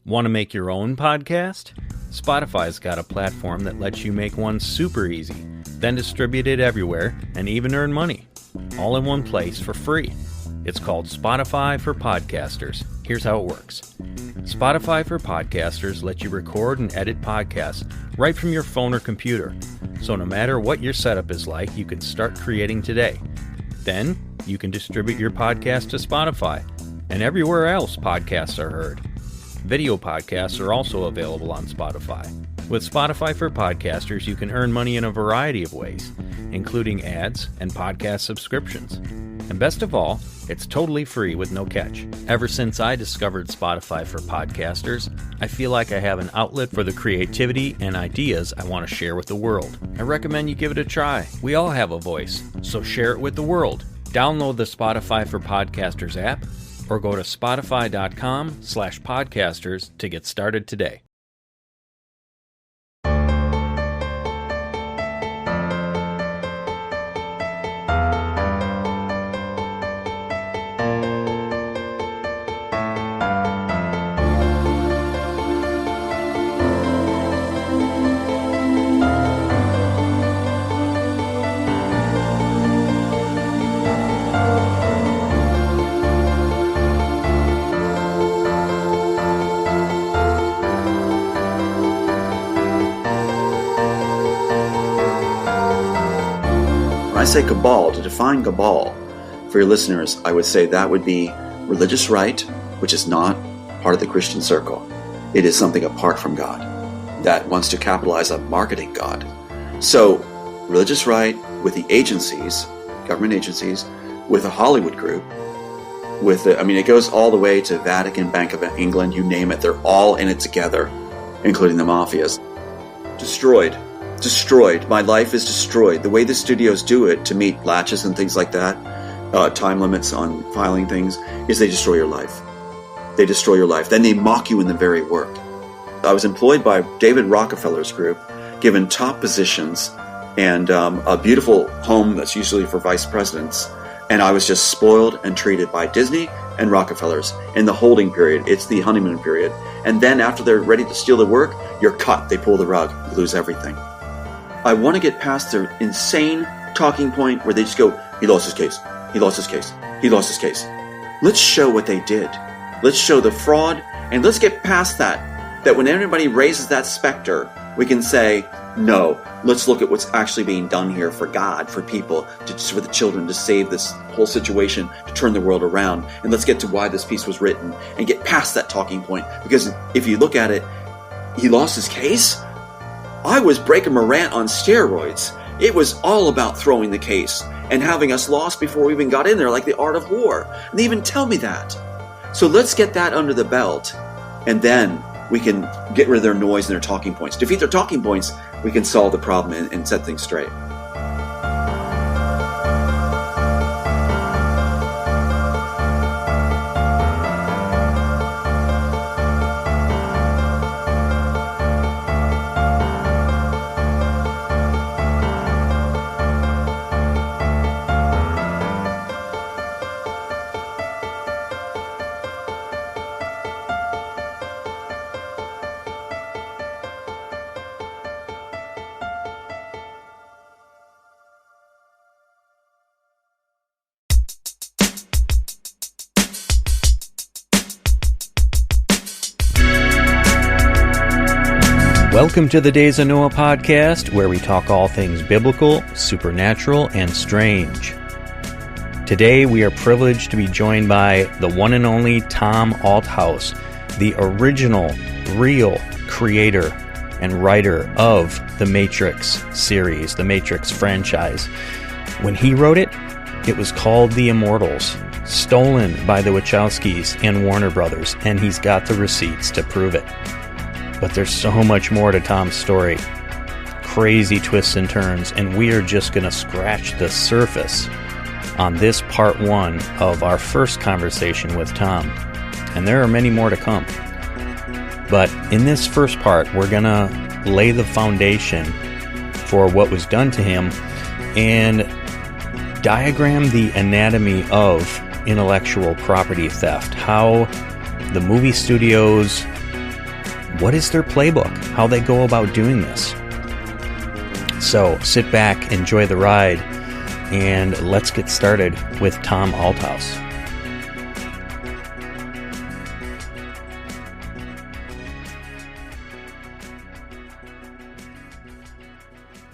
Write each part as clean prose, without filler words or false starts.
Want to make your own podcast? Spotify's got a platform that lets you make one super easy, then distribute it everywhere and even earn money, all in one place for free. It's called Spotify for Podcasters. Here's how it works. Spotify for Podcasters lets you record and edit podcasts right from your phone or computer. So no matter what your setup is like, you can start creating today. Then you can distribute your podcast to Spotify and everywhere else podcasts are heard. Video podcasts are also available on Spotify. With Spotify for Podcasters, you can earn money in a variety of ways, including ads and podcast subscriptions. And best of all, it's totally free with no catch. Ever since I discovered Spotify for Podcasters, I feel like I have an outlet for the creativity and ideas I want to share with the world. I recommend you give it a try. We all have a voice, so share it with the world. Download the Spotify for Podcasters app, or go to spotify.com/podcasters to get started today. When I say Cabal, to define Cabal for your listeners, I would say that would be religious right, which is not part of the Christian circle. It is something apart from God that wants to capitalize on marketing God. So, religious right with the agencies, government agencies, with a Hollywood group, it goes all the way to Vatican, Bank of England, you name it, they're all in it together, including the mafias. Destroyed. My life is destroyed. The way the studios do it to meet latches and things like that, time limits on filing things, is they destroy your life. They destroy your life. Then they mock you in the very work. I was employed by David Rockefeller's group, given top positions and a beautiful home that's usually for vice presidents. And I was just spoiled and treated by Disney and Rockefellers in the holding period. It's the honeymoon period. And then after they're ready to steal the work, you're cut. They pull the rug. You lose everything. I want to get past their insane talking point where they just go, he lost his case, he lost his case, he lost his case. Let's show what they did. Let's show the fraud, and let's get past that when anybody raises that specter, we can say, no, let's look at what's actually being done here for God, for people, for the children, to save this whole situation, to turn the world around. And let's get to why this piece was written and get past that talking point. Because if you look at it, he lost his case? I was breaking Morant on steroids. It was all about throwing the case and having us lost before we even got in there, like the art of war. And they even tell me that. So let's get that under the belt, and then we can get rid of their noise and their talking points. Defeat their talking points, we can solve the problem and set things straight. Welcome to the Days of Noah podcast, where we talk all things biblical, supernatural, and strange. Today we are privileged to be joined by the one and only Tom Althouse, the original, real creator and writer of the Matrix series, the Matrix franchise. When he wrote it, it was called The Immortals, stolen by the Wachowskis and Warner Brothers, and he's got the receipts to prove it. But there's so much more to Tom's story. Crazy twists and turns, and we are just going to scratch the surface on this part one of our first conversation with Tom. And there are many more to come. But in this first part, we're going to lay the foundation for what was done to him and diagram the anatomy of intellectual property theft, how the movie studios what is their playbook? How they go about doing this? So sit back, enjoy the ride, and let's get started with Tom Althouse.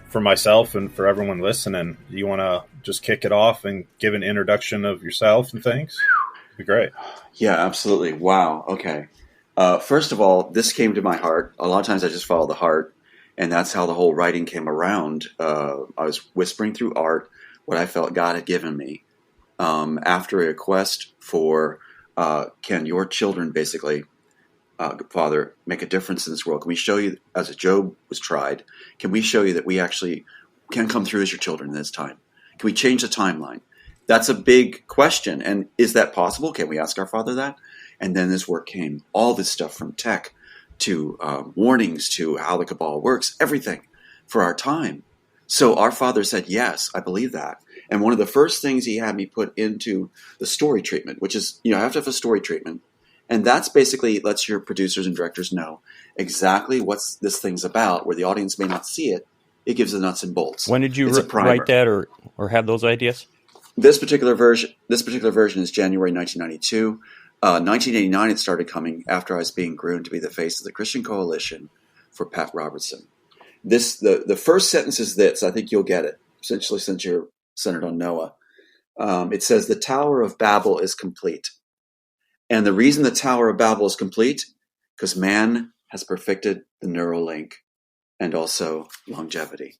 For myself and for everyone listening, you want to just kick it off and give an introduction of yourself and things? It'd be great. Yeah, absolutely. Wow. Okay. First of all, this came to my heart. A lot of times I just follow the heart, and that's how the whole writing came around. I was whispering through art what I felt God had given me after a request for, can your children basically, Father, make a difference in this world? Can we show you, as Job was tried, can we show you that we actually can come through as your children in this time? Can we change the timeline? That's a big question. And is that possible? Can we ask our Father that? And then this work came. All this stuff from tech to warnings to how the Cabal works, everything for our time. So our Father said, yes, I believe that. And one of the first things he had me put into the story treatment, which is, I have to have a story treatment. And that's basically lets your producers and directors know exactly what this thing's about, where the audience may not see it. It gives the nuts and bolts. When did you write that or have those ideas? This particular version is January 1992. 1989, it started coming after I was being groomed to be the face of the Christian Coalition for Pat Robertson. The first sentence is this. I think you'll get it, essentially, since you're centered on Noah. It says, the Tower of Babel is complete. And the reason the Tower of Babel is complete, because man has perfected the neural link and also longevity.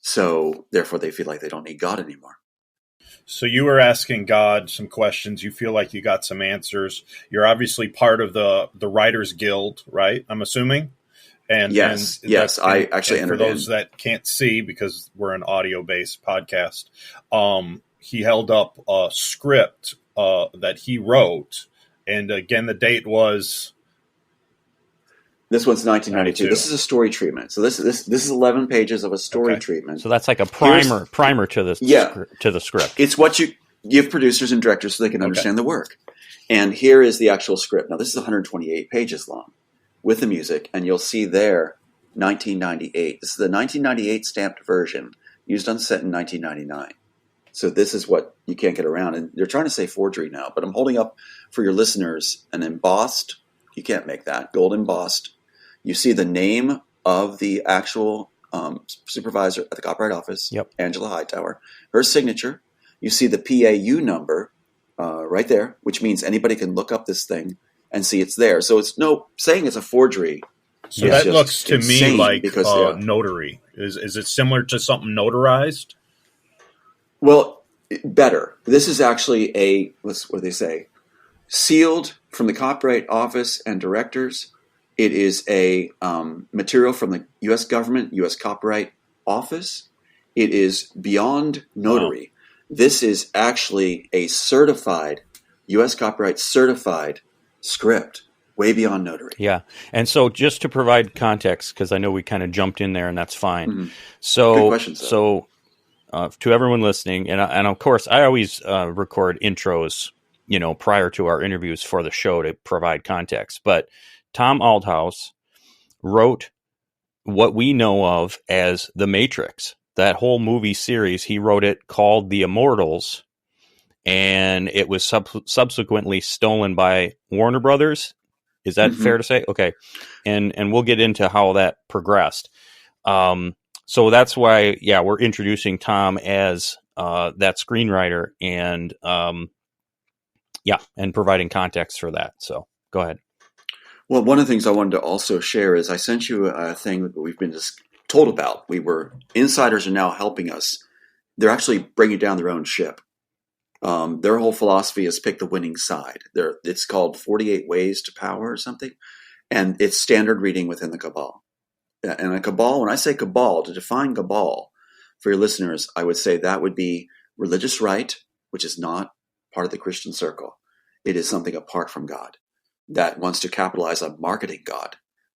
So therefore they feel like they don't need God anymore. So you were asking God some questions. You feel like you got some answers. You're obviously part of the Writers Guild, right? I'm assuming. And yes, I actually entered in. For those that can't see, because we're an audio-based podcast, he held up a script that he wrote. And again, the date was... This one's 1992. 92. This is a story treatment. So this is 11 pages of a story treatment. So that's like a primer to the script. It's what you give producers and directors so they can understand the work. And here is the actual script. Now, this is 128 pages long with the music, and you'll see there 1998. This is the 1998 stamped version used on set in 1999. So this is what you can't get around. And they're trying to say forgery now, but I'm holding up for your listeners an embossed, you can't make that, gold embossed. You see the name of the actual supervisor at the Copyright Office, Angela Hightower, her signature. You see the PAU number right there, which means anybody can look up this thing and see it's there. So it's no saying it's a forgery. So that looks to me like notary. Is it similar to something notarized? Well, better. This is actually what do they say? Sealed from the Copyright Office and directors. It is a material from the U.S. government, U.S. Copyright Office. It is beyond notary. Wow. This is actually a certified, U.S. Copyright certified script, way beyond notary. Yeah. And so just to provide context, because I know we kind of jumped in there and that's fine. Mm-hmm. So, good question, so to everyone listening, and of course, I always record intros, prior to our interviews for the show to provide context. But Tom Althouse wrote what we know of as The Matrix. That whole movie series, he wrote it called The Immortals, and it was subsequently stolen by Warner Brothers. Is that fair to say? Okay. And we'll get into how that progressed. So that's why, we're introducing Tom as that screenwriter and providing context for that. So go ahead. Well, one of the things I wanted to also share is I sent you a thing that we've been just told about. Insiders are now helping us. They're actually bringing down their own ship. Their whole philosophy is pick the winning side. It's called 48 Ways to Power or something. And it's standard reading within the Cabal. And a Cabal, when I say Cabal, to define Cabal for your listeners, I would say that would be religious right, which is not part of the Christian circle. It is something apart from God that wants to capitalize on marketing God.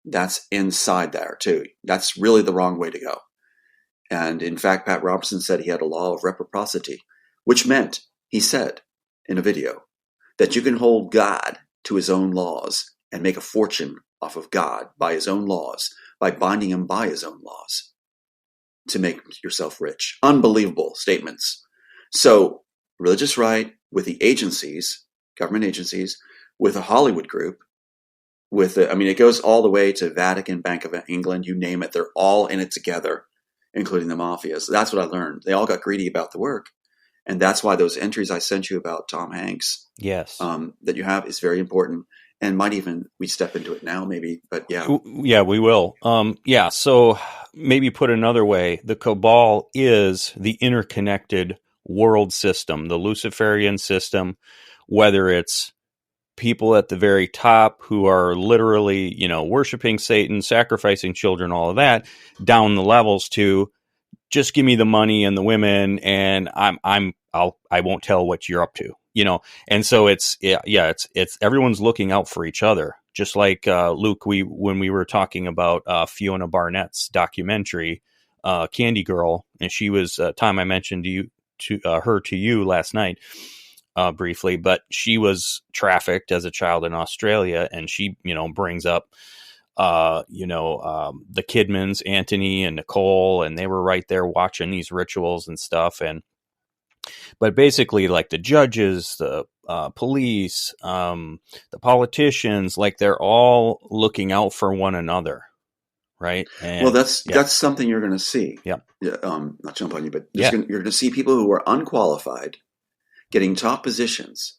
That's inside there too. That's really the wrong way to go. And in fact, Pat Robertson said he had a law of reciprocity, which meant, he said in a video, that you can hold God to his own laws and make a fortune off of God by his own laws, by binding him by his own laws to make yourself rich. Unbelievable statements. So religious right with the agencies, government agencies, with a Hollywood group, it goes all the way to Vatican, Bank of England, you name it. They're all in it together, including the mafia. So that's what I learned. They all got greedy about the work. And that's why those entries I sent you about Tom Hanks, yes, that you have is very important, and might even we step into it now, maybe. But yeah, we will. So maybe put another way, the Cabal is the interconnected world system, the Luciferian system, whether it's people at the very top who are literally, worshiping Satan, sacrificing children, all of that, down the levels to just give me the money and the women, and I won't tell what you're up to, And so it's everyone's looking out for each other. Just like Luke, when we were talking about Fiona Barnett's documentary, Candy Girl, and she was Tom, I mentioned her to you last night. Briefly, but she was trafficked as a child in Australia, and she, brings up, the Kidmans, Anthony and Nicole, and they were right there watching these rituals and stuff. But basically, like the judges, the police, the politicians, like they're all looking out for one another, right? And, that's something you're going to see. Yeah. Not jump on you, but you're going to see people who are unqualified getting top positions,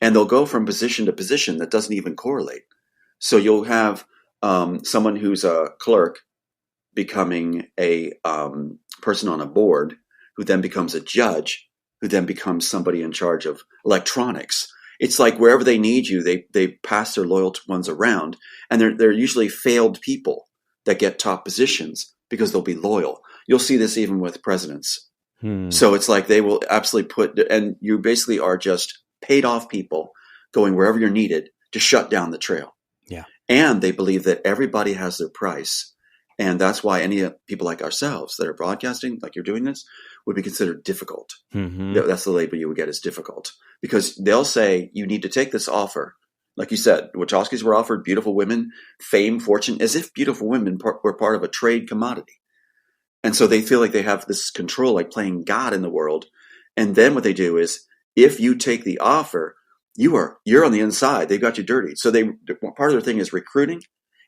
and they'll go from position to position that doesn't even correlate. So you'll have someone who's a clerk becoming a person on a board, who then becomes a judge, who then becomes somebody in charge of electronics. It's like wherever they need you, they pass their loyal ones around, and they're usually failed people that get top positions because they'll be loyal. You'll see this even with presidents. So it's like they will absolutely and you basically are just paid off people going wherever you're needed to shut down the trail. Yeah. And they believe that everybody has their price. And that's why any people like ourselves that are broadcasting, like you're doing this, would be considered difficult. Mm-hmm. That's the label you would get, is difficult. Because they'll say, you need to take this offer. Like you said, Wachowskis were offered beautiful women, fame, fortune, as if beautiful women were part of a trade commodity. And so they feel like they have this control, like playing God in the world. And then what they do is, if you take the offer, you're on the inside. They've got you dirty. So part of their thing is recruiting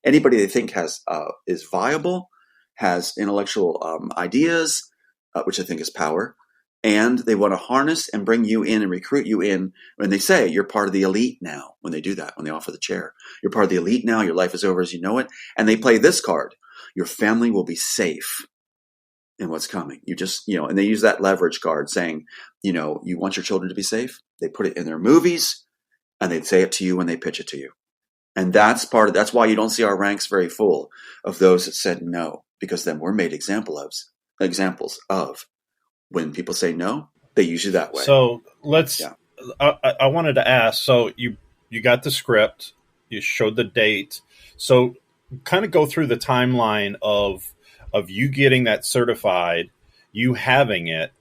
anybody they think is viable, has intellectual ideas, which I think is power. And they want to harness and bring you in and recruit you in. When they say you're part of the elite now, when they do that, when they offer the chair, you're part of the elite now. Your life is over as you know it. And they play this card: your family will be safe in what's coming. You just, and they use that leverage card saying, you want your children to be safe. They put it in their movies, and they say it to you when they pitch it to you. And that's why you don't see our ranks very full of those that said no, because then we're made examples of when people say no, they use you that way. So I wanted to ask, so you got the script, you showed the date. So kind of go through the timeline of you getting that certified, you having it.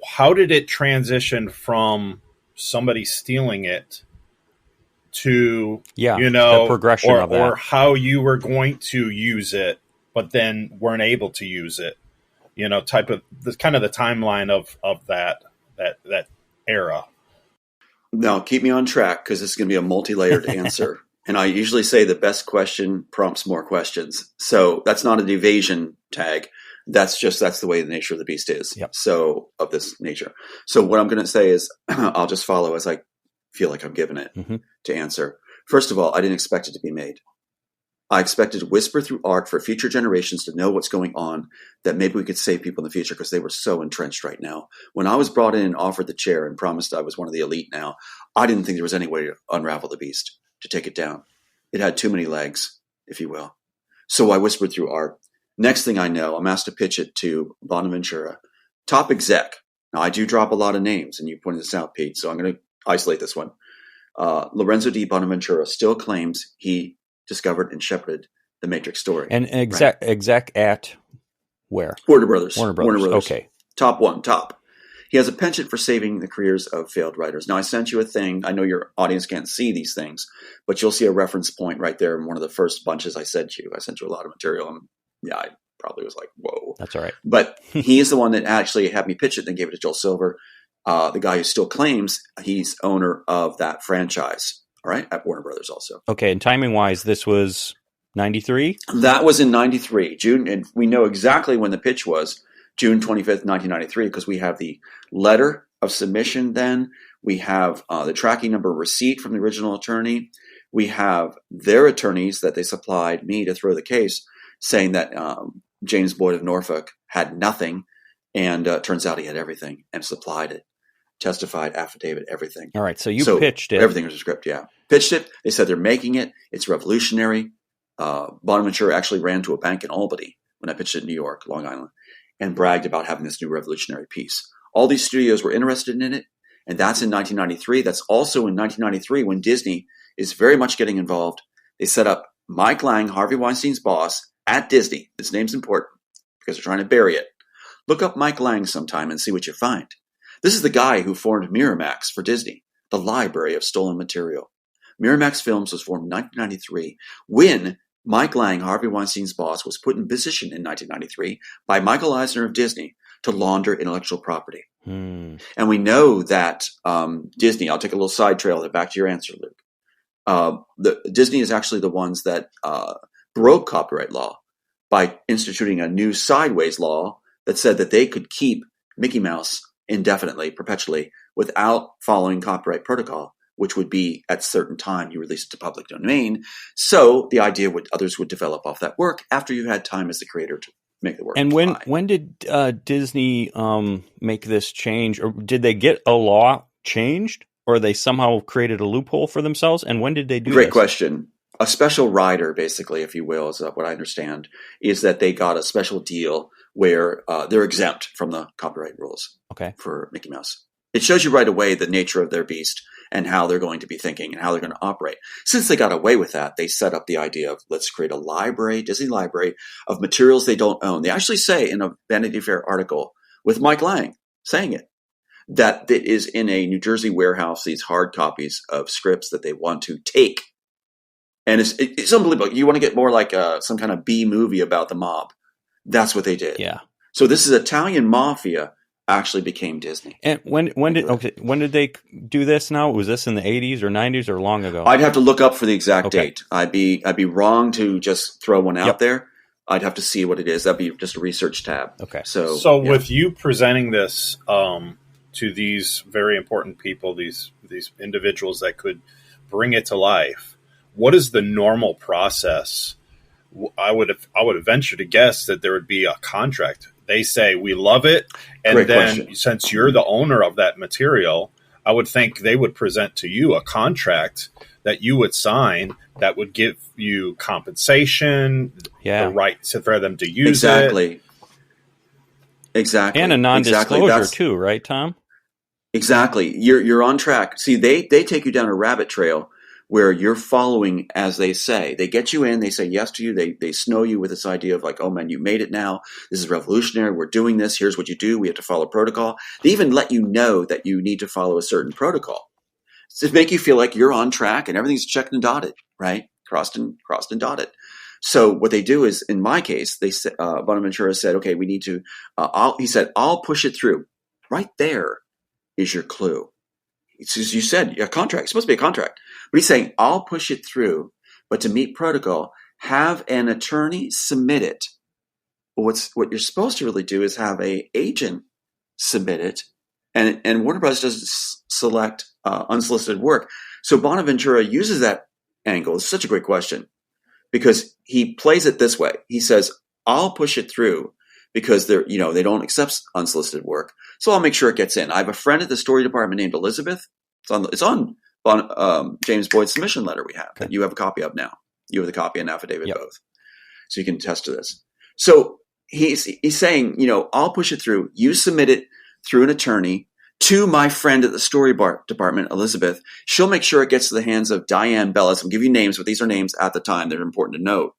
How did it transition from somebody stealing it to, the progression of that, or how you were going to use it, but then weren't able to use it, type of the kind of the timeline of that era. Now keep me on track, because this is going to be a multi-layered answer. And I usually say the best question prompts more questions. So that's not an evasion tag. That's the way the nature of the beast is. Yep. So of this nature. So what I'm going to say is I'll just follow as I feel like I'm given it to answer. First of all, I didn't expect it to be made. I expected to whisper through art for future generations to know what's going on, that maybe we could save people in the future, because they were so entrenched right now. When I was brought in and offered the chair and promised I was one of the elite now, I didn't think there was any way to unravel the beast, to take it down. It had too many legs, if you will. So I whispered through art. Next thing I know, I'm asked to pitch it to Bonaventura, top exec. Now, I do drop a lot of names, and you pointed this out, Pete, so I'm going to isolate this one. Lorenzo D. Bonaventura still claims he discovered and shepherded the Matrix story. And exec at where? Warner Brothers. Warner Brothers. Okay. Top. He has a penchant for saving the careers of failed writers. Now, I sent you a thing. I know your audience can't see these things, but you'll see a reference point right there in one of the first bunches I sent you. I sent you a lot of material, and yeah, I probably was like, whoa. That's all right. But he is the one that actually had me pitch it, then gave it to Joel Silver, the guy who still claims he's owner of that franchise, all right, at Warner Brothers also. Okay, and timing-wise, this was 93? That was in 93, June, and we know exactly when the pitch was, June 25th, 1993, because we have the letter of submission then. We have the tracking number receipt from the original attorney. We have their attorneys that they supplied me to throw the case, saying that James Boyd of Norfolk had nothing, and turns out he had everything and supplied it, testified, affidavit, everything. All right, so you pitched it. Everything was a script, yeah. Pitched it. They said they're making it. It's revolutionary. Bonaventura actually ran to a bank in Albany when I pitched it in New York, Long Island, and bragged about having this new revolutionary piece. All these studios were interested in it, and that's in 1993. That's also in 1993 when Disney is very much getting involved. They set up Mike Lang, Harvey Weinstein's boss, at Disney. His name's important because they're trying to bury it. Look up Mike Lang sometime and see what you find. This is the guy who formed Miramax for Disney, the library of stolen material. Miramax Films was formed in 1993 when Mike Lang, Harvey Weinstein's boss, was put in position in 1993 by Michael Eisner of Disney to launder intellectual property. And we know that Disney, I'll take a little side trail back to your answer, Luke. Disney is actually the ones that broke copyright law by instituting a new sideways law that said that they could keep Mickey Mouse indefinitely, perpetually, without following copyright protocol, which would be at a certain time you release it to public domain. So the idea would others would develop off that work after you had time as the creator to make the work. And when did Disney make this change, or did they get a law changed, or they somehow created a loophole for themselves? And when did they do this? Great question. A special rider, basically, if you will, is what I understand, is that they got a special deal where they're exempt from the copyright rules for Mickey Mouse. It shows you right away the nature of their beast and how they're going to be thinking and how they're going to operate. Since they got away with that, they set up the idea of let's create a library, Disney library, of materials they don't own. They actually say in a Vanity Fair article with Mike Lang saying it, that it is in a New Jersey warehouse, these hard copies of scripts that they want to take. And it's unbelievable. You want to get more like some kind of B movie about the mob. That's what they did. Yeah. So this is Italian mafia actually became Disney. And when did they do this now? Was this in the 80s or 90s or long ago? I'd have to look up for the exact date. I'd be wrong to just throw one out there. I'd have to see what it is. That'd be just a research tab. Okay. So with you presenting this to these very important people, these individuals that could bring it to life, what is the normal process? I would venture to guess that there would be a contract. They say, we love it. And Great then question. Since you're the owner of that material, I would think they would present to you a contract that you would sign that would give you compensation, the right for them to use it. Exactly. And a non-disclosure too, right, Tom? Exactly. You're on track. See, they take you down a rabbit trail where you're following as they say. They get you in, they say yes to you, they snow you with this idea of like, oh man, you made it now. This is revolutionary. We're doing this. Here's what you do. We have to follow protocol. They even let you know that you need to follow a certain protocol to make you feel like you're on track and everything's checked and dotted, right? Crossed and dotted. So what they do is, in my case, they said, Bonaventura said, okay, we need to, he said, I'll push it through. Right there is your clue. It's, as you said, a contract. It's supposed to be a contract. But he's saying, I'll push it through, but to meet protocol, have an attorney submit it. But what you're supposed to really do is have an agent submit it, and Warner Bros. Doesn't select unsolicited work. So Bonaventura uses that angle. It's such a great question because he plays it this way. He says, I'll push it through because they don't accept unsolicited work. So I'll make sure it gets in. I have a friend at the story department named Elizabeth. It's on James Boyd's submission letter we have that you have a copy of now. You have the copy and affidavit both. So you can attest to this. So he's saying, I'll push it through. You submit it through an attorney to my friend at the story department, Elizabeth. She'll make sure it gets to the hands of Diane Bellis. I'll give you names, but these are names at the time. They're important to note.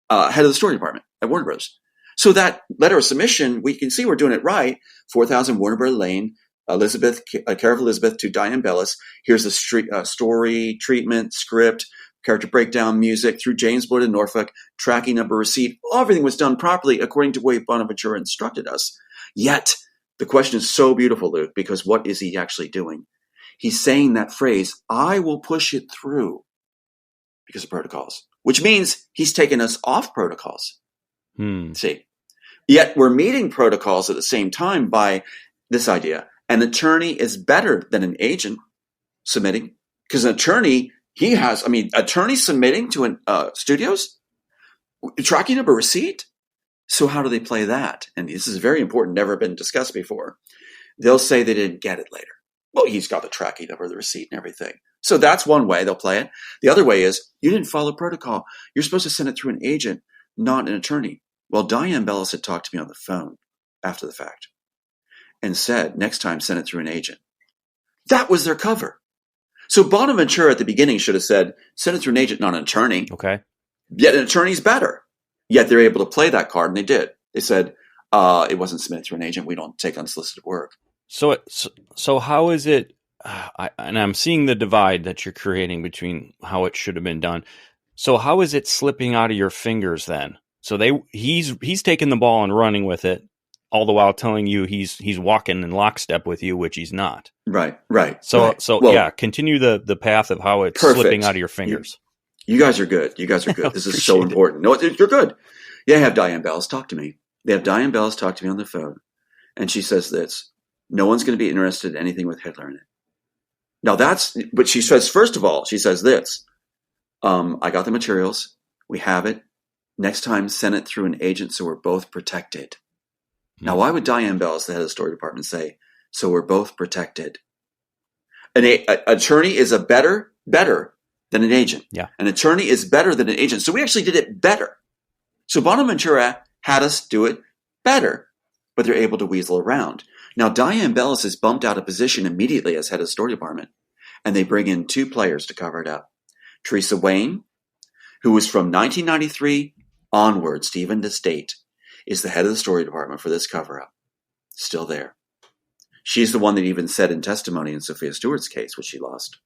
Head of the story department at Warner Bros. So that letter of submission, we can see we're doing it right. 4000 Warner Brother Lane, Elizabeth, care of Elizabeth to Diane Bellis. Here's the story, treatment, script, character breakdown, music through James Boyd in Norfolk, tracking number, receipt. Everything was done properly according to the way Bonaventura instructed us. Yet, the question is so beautiful, Luke, because what is he actually doing? He's saying that phrase, I will push it through because of protocols, which means he's taken us off protocols. See, yet we're meeting protocols at the same time by this idea. An attorney is better than an agent submitting, because an attorney, attorneys submitting to studios, tracking number, receipt. So how do they play that? And this is very important, never been discussed before. They'll say they didn't get it later. Well, he's got the tracking number, the receipt, and everything. So that's one way they'll play it. The other way is you didn't follow protocol. You're supposed to send it through an agent, not an attorney. Well, Diane Bellis had talked to me on the phone after the fact and said, next time, send it through an agent. That was their cover. So Bonaventura at the beginning should have said, send it through an agent, not an attorney. Okay. Yet an attorney's better. Yet they're able to play that card, and they did. They said, it wasn't submitted through an agent. We don't take unsolicited work. So how is it, and I'm seeing the divide that you're creating between how it should have been done. So how is it slipping out of your fingers then? So he's taking the ball and running with it, all the while telling you he's walking in lockstep with you, which he's not. Right. So well, continue the path of how it's slipping out of your fingers. You guys are good. This is so important. No, you're good. Yeah, have Diane Bellis talk to me. They have Diane Bellis talk to me on the phone, and she says this: no one's going to be interested in anything with Hitler in it. Now but she says, first of all, she says this: I got the materials. We have it. Next time, send it through an agent so we're both protected. Now, why would Diane Bellis, the head of the story department, say, so we're both protected? An attorney is better than an agent. Yeah. An attorney is better than an agent. So we actually did it better. So Bonaventura had us do it better, but they're able to weasel around. Now, Diane Bellis is bumped out of position immediately as head of the story department, and they bring in two players to cover it up. Teresa Wayne, who was from 1993 onwards to even this date, is the head of the story department for this cover-up. Still there. She's the one that even said in testimony in Sophia Stewart's case, which she lost,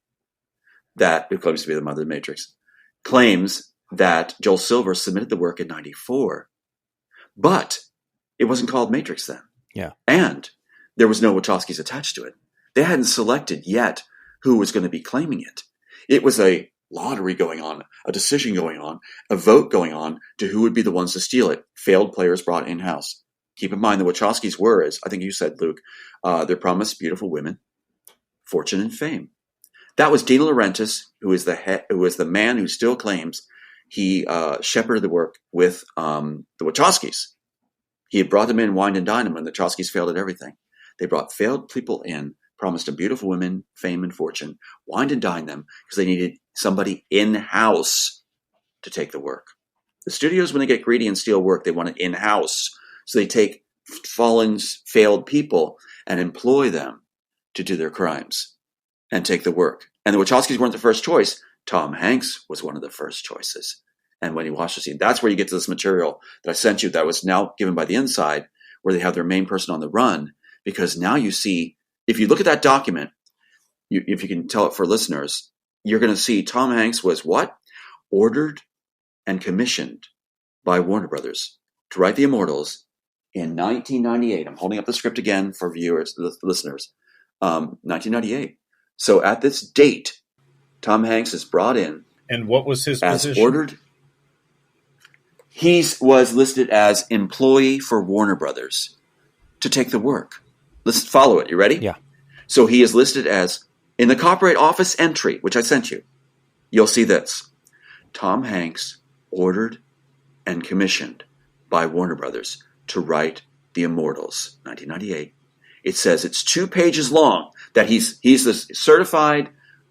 that, who claims to be the mother of the Matrix, claims that Joel Silver submitted the work in 94, but it wasn't called Matrix then. Yeah. And there was no Wachowskis attached to it. They hadn't selected yet who was going to be claiming it. It was a lottery going on, a decision going on, a vote going on to who would be the ones to steal it. Failed players brought in-house. Keep in mind the Wachowskis were, as I think you said, Luke, they're promised beautiful women, fortune and fame. That was Dino Laurentiis, who is the man who still claims he shepherded the work with the Wachowskis. He had brought them in, wined and dined them, and the Wachowskis failed at everything. They brought failed people in, promised them beautiful women, fame and fortune, wined and dined them because they needed somebody in-house to take the work. The studios, when they get greedy and steal work, they want it in-house. So they take fallen, failed people and employ them to do their crimes and take the work. And the Wachowskis weren't the first choice. Tom Hanks was one of the first choices. And when he watched the scene, that's where you get to this material that I sent you that was now given by the Inside, where they have their main person on the run. Because now you see, if you look at that document, if you can tell it for listeners, you're going to see Tom Hanks was what? Ordered and commissioned by Warner Brothers to write The Immortals in 1998. I'm holding up the script again for viewers, listeners. 1998. So at this date, Tom Hanks is brought in. And what was his position? Ordered. He was listed as employee for Warner Brothers to take the work. Let's follow it. You ready? Yeah. So he is listed as, in the Copyright Office entry, which I sent you, you'll see this. Tom Hanks ordered and commissioned by Warner Brothers to write The Immortals, 1998. It says it's 2 pages long, that he's the certified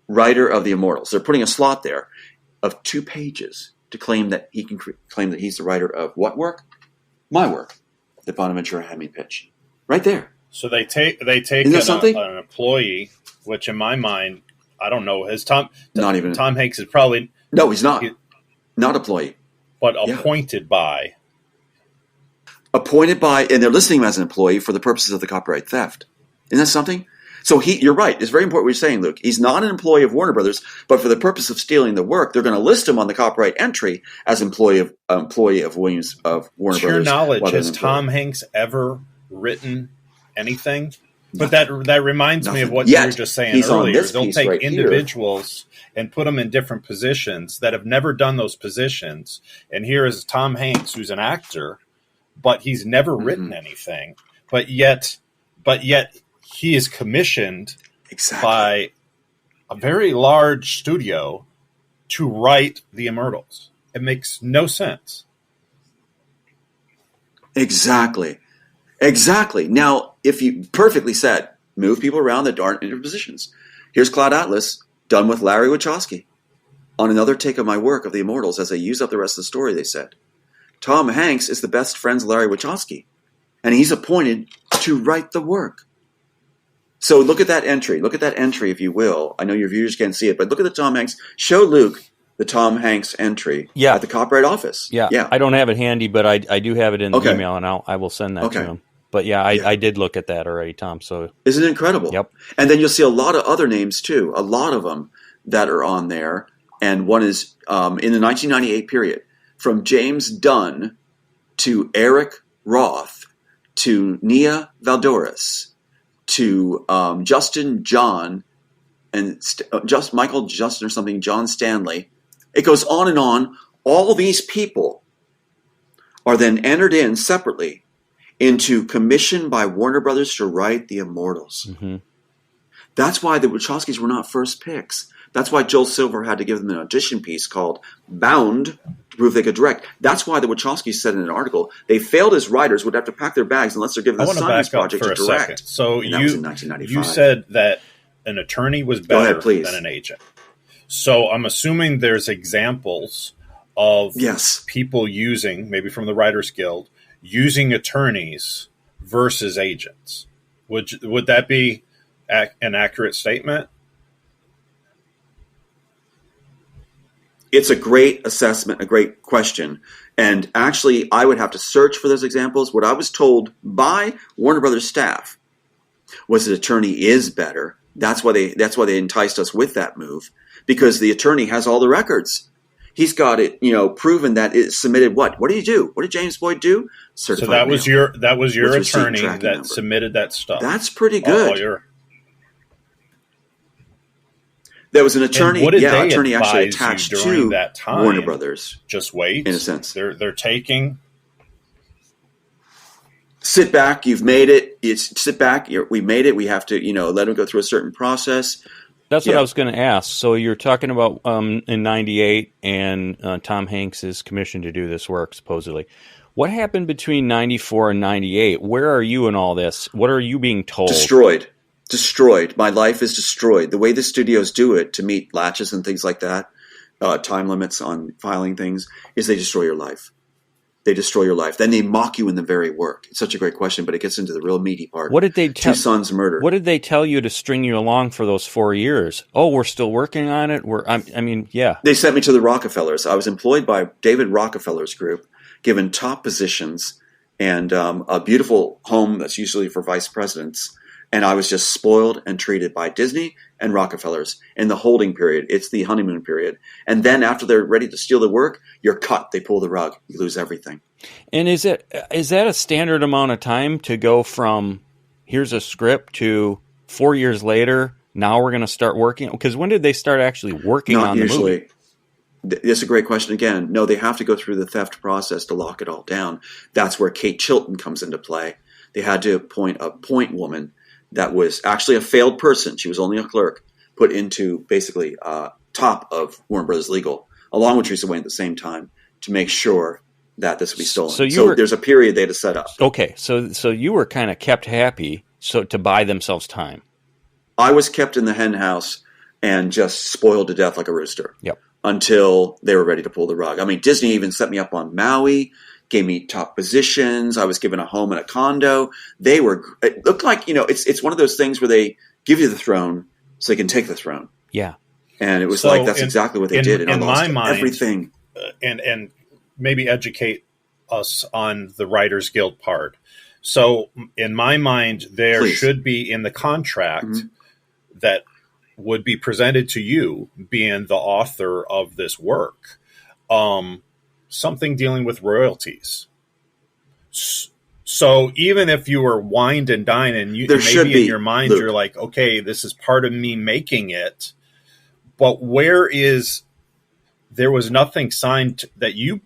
writer of The Immortals. They're putting a slot there of 2 pages to claim that he can claim that he's the writer of what work? My work that Bonaventura had me pitch. Right there. So they take an employee, which in my mind, I don't know, Tom Hanks is probably... No, he's not. Not employee. But appointed by... appointed by, and they're listing him as an employee for the purposes of the copyright theft. Isn't that something? So you're right. It's very important what you're saying, Luke. He's not an employee of Warner Brothers, but for the purpose of stealing the work, they're going to list him on the copyright entry as employee of Williams of Warner to Brothers. your knowledge, has Tom Hanks ever written anything? But that reminds me of what you were just saying earlier. They'll take individuals and put them in different positions that have never done those positions. And here is Tom Hanks, who's an actor, but he's never written anything. But yet he is commissioned by a very large studio to write the Immortals. It makes no sense. Exactly. Now, if you perfectly said, move people around that aren't in their positions. Here's Cloud Atlas, done with Larry Wachowski. On another take of my work of the Immortals, as they use up the rest of the story, they said, Tom Hanks is the best friends of Larry Wachowski, and he's appointed to write the work. So look at that entry. Look at that entry, if you will. I know your viewers can't see it, but look at the Tom Hanks. Show Luke the Tom Hanks entry at the Copyright Office. Yeah. I don't have it handy, but I do have it in the email, and I will send that to him. But I did look at that already, Tom. So isn't it incredible? Yep. And then you'll see a lot of other names too. A lot of them that are on there. And one is in the 1998 period, from James Dunn to Eric Roth to Nia Valdoris to Justin John and Michael Justin or something, John Stanley. It goes on and on. All these people are then entered in separately into commission by Warner Brothers to write the Immortals. Mm-hmm. That's why the Wachowskis were not first picks. That's why Joel Silver had to give them an audition piece called Bound to prove they could direct. That's why the Wachowskis said in an article they failed as writers, would have to pack their bags unless they're given the Science Project to direct. So and that was in 1995. You said that an attorney was better than an agent. So I'm assuming there's examples of people using, maybe from the Writers Guild, using attorneys versus agents. Would that be an accurate statement? It's a great assessment, a great question. And actually, I would have to search for those examples. What I was told by Warner Brothers staff was that attorney is better. That's why they enticed us with that move, because the attorney has all the records. He's got it, proven that it's submitted. What did he do? What did James Boyd do? Certified so that was mail, your attorney that number. Submitted that stuff. That's pretty good. There was an attorney. Attorney actually attached to that time, Warner Brothers. Just wait. In a sense, they're taking. Sit back. You've made it. Sit back. We made it. We have to, let them go through a certain process. That's what I was going to ask. So you're talking about in '98, and Tom Hanks is commissioned to do this work, supposedly. What happened between '94 and '98? Where are you in all this? What are you being told? Destroyed. My life is destroyed. The way the studios do it to meet latches and things like that, time limits on filing things, is they destroy your life. They destroy your life. Then they mock you in the very work. It's such a great question, but it gets into the real meaty part. What did they tell? 2 sons murdered. What did they tell you to string you along for those 4 years? Oh, we're still working on it. They sent me to the Rockefellers. I was employed by David Rockefeller's group, given top positions and a beautiful home that's usually for vice presidents. And I was just spoiled and treated by Disney and Rockefellers in the holding period. It's the honeymoon period. And then after they're ready to steal the work, you're cut. They pull the rug. You lose everything. And is that a standard amount of time to go from here's a script to 4 years later, now we're going to start working? Because when did they start actually working on the movie? That's a great question again. No, they have to go through the theft process to lock it all down. That's where Kate Chilton comes into play. They had to appoint a point woman that was actually a failed person. She was only a clerk, put into basically top of Warner Brothers Legal, along with Teresa Wayne at the same time, to make sure that this would be stolen. So there's a period they had to set up. Okay, so you were kind of kept happy to buy themselves time. I was kept in the hen house and just spoiled to death like a rooster. Yep. Until they were ready to pull the rug. I mean, Disney even set me up on Maui, gave me top positions. I was given a home and a condo. It looked like, it's one of those things where they give you the throne so they can take the throne. Yeah. And it was that's exactly what they did. And in my mind, everything. And maybe educate us on the Writers Guild part. So in my mind, there Please. should be in the contract that would be presented to you, being the author of this work, something dealing with royalties. So even if you were wined and dined and you maybe in your mind, Luke, you're like, okay, this is part of me making it, but there was nothing signed that you,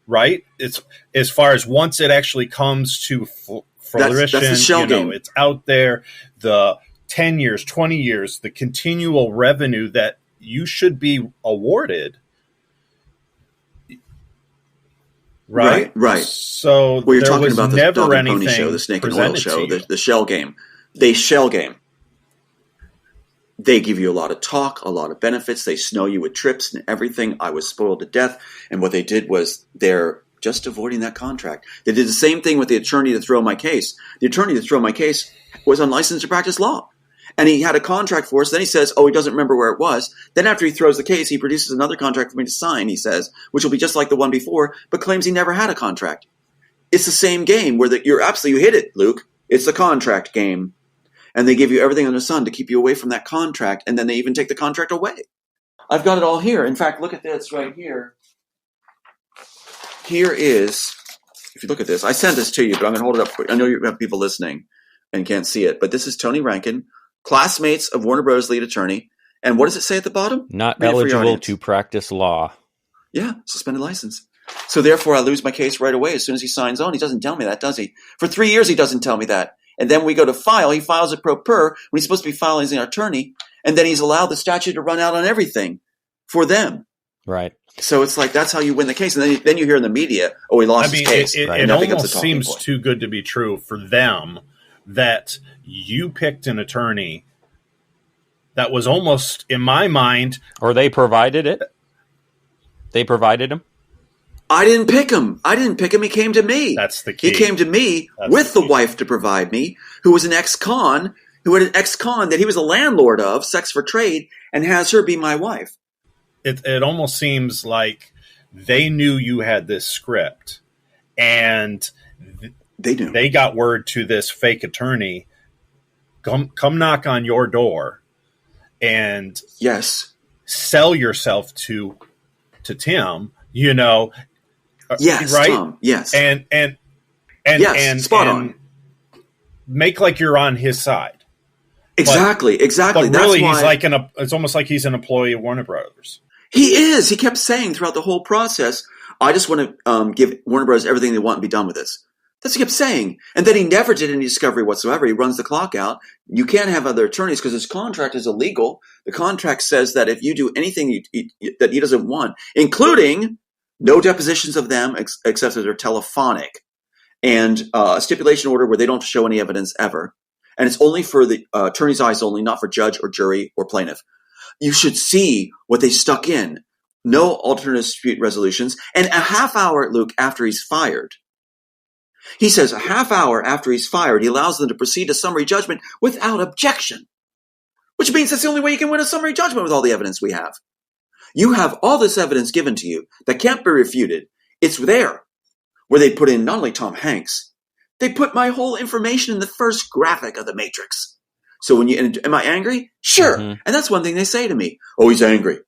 right? It's as far as once it actually comes to fruition, that's the shell game. It's out there, the 10 years, 20 years, the continual revenue that you should be awarded. Right. So well, you're there talking was about the never dog and anything pony show, the snake and oil show, presented to you. the shell game. They shell game. They give you a lot of talk, a lot of benefits. They snow you with trips and everything. I was spoiled to death. And what they did was they're just avoiding that contract. They did the same thing with the attorney to throw my case. The attorney to throw my case was unlicensed to practice law. And he had a contract for us. Then he says, he doesn't remember where it was. Then after he throws the case, he produces another contract for me to sign, he says, which will be just like the one before, but claims he never had a contract. It's the same game where you hit it, Luke. It's the contract game. And they give you everything under the sun to keep you away from that contract. And then they even take the contract away. I've got it all here. In fact, look at this right here. Here is, if you look at this, I sent this to you, but I'm going to hold it up quick. I know you have people listening and can't see it, but this is Tony Rankin, classmates of Warner Bros. Lead attorney. And what does it say at the bottom? Not eligible to practice law. Yeah, suspended license. So therefore, I lose my case right away as soon as he signs on. He doesn't tell me that, does he? For 3 years, he doesn't tell me that. And then we go to file. He files it pro per when he's supposed to be filing as an attorney. And then he's allowed the statute to run out on everything for them. Right. So it's like that's how you win the case. And then you hear in the media, he lost his case. It almost seems too good to be true for them that you picked an attorney that was almost, in my mind... Or they provided it? They provided him? I didn't pick him. He came to me. That's the key. He came to me with the wife to provide me, who was an ex-con, who had an ex-con that he was a landlord of, sex for trade, and has her be my wife. It almost seems like they knew you had this script, and they knew. They got word to this fake attorney, come knock on your door, and sell yourself to Tim. Yes, right? Tom, yes. And spot on. Make like you're on his side. Exactly. But really, he's it's almost like he's an employee of Warner Brothers. He is. He kept saying throughout the whole process, I just want to give Warner Bros. Everything they want and be done with this. That's what he kept saying. And then he never did any discovery whatsoever. He runs the clock out. You can't have other attorneys because his contract is illegal. The contract says that if you do anything that he doesn't want, including no depositions of them except that they're telephonic, and a stipulation order where they don't show any evidence ever. And it's only for the attorney's eyes only, not for judge or jury or plaintiff. You should see what they stuck in. No alternative dispute resolutions. And a half hour, Luke, after he's fired. He says a half hour after he's fired, he allows them to proceed to summary judgment without objection. Which means that's the only way you can win a summary judgment with all the evidence we have. You have all this evidence given to you that can't be refuted. It's there. Where they put in not only Tom Hanks, they put my whole information in the first graphic of The Matrix. So am I angry? Sure. Mm-hmm. And that's one thing they say to me. Oh, he's angry.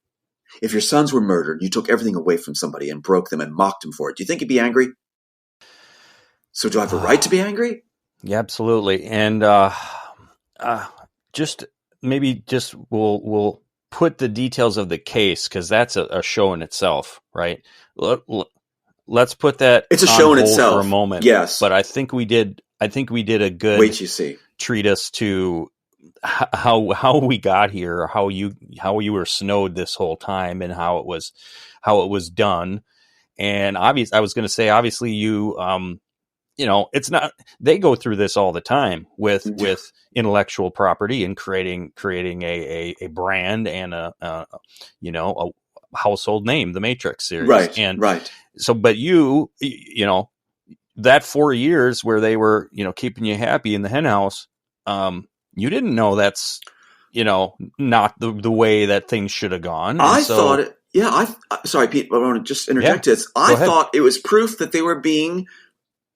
If your sons were murdered, you took everything away from somebody and broke them and mocked him for it. Do you think he'd be angry? So do I have a right to be angry? Yeah, absolutely. And we'll put the details of the case because that's a show in itself, right? Let's put that. It's a show in itself for a moment. Yes, but I think we did a good treatise to how we got here, how you were snowed this whole time, and how it was done. And I was going to say, obviously, it's not. They go through this all the time with intellectual property and creating a brand and a household name, the Matrix series, right. So, but that 4 years where they were, keeping you happy in the henhouse, you didn't know that's, not the way that things should have gone. I thought Yeah, sorry, Pete, I want to just interject this. Go I ahead. thought it was proof that they were being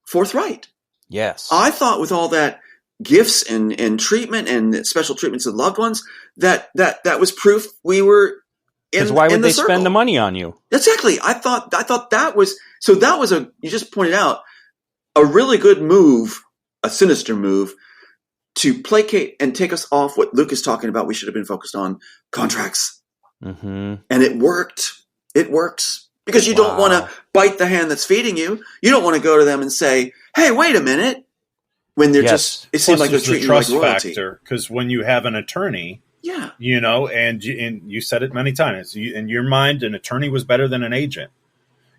forthright. Yes. I thought with all that gifts and treatment and special treatments of loved ones, that was proof we were Because why would they circle. spend the money on you? Exactly. I thought that was you just pointed out a really good move, a sinister move to placate and take us off what Luke is talking about. We should have been focused on contracts. Mm-hmm. And it worked. It works because you don't want to bite the hand that's feeding you. You don't want to go to them and say, "Hey, wait a minute." When they're it seems like they're treating you like royalty. Factor, because when you have an attorney, and you said it many times, in your mind, an attorney was better than an agent,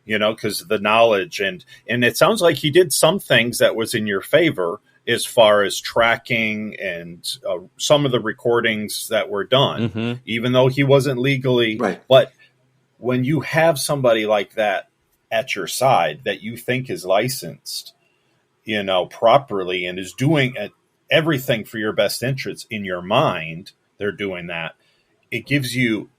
because of the knowledge and it sounds like he did some things that was in your favor as far as tracking and some of the recordings that were done, even though he wasn't legally right. But when you have somebody like that at your side that you think is licensed, properly and is doing everything for your best interests in your mind, they're doing that. It gives you,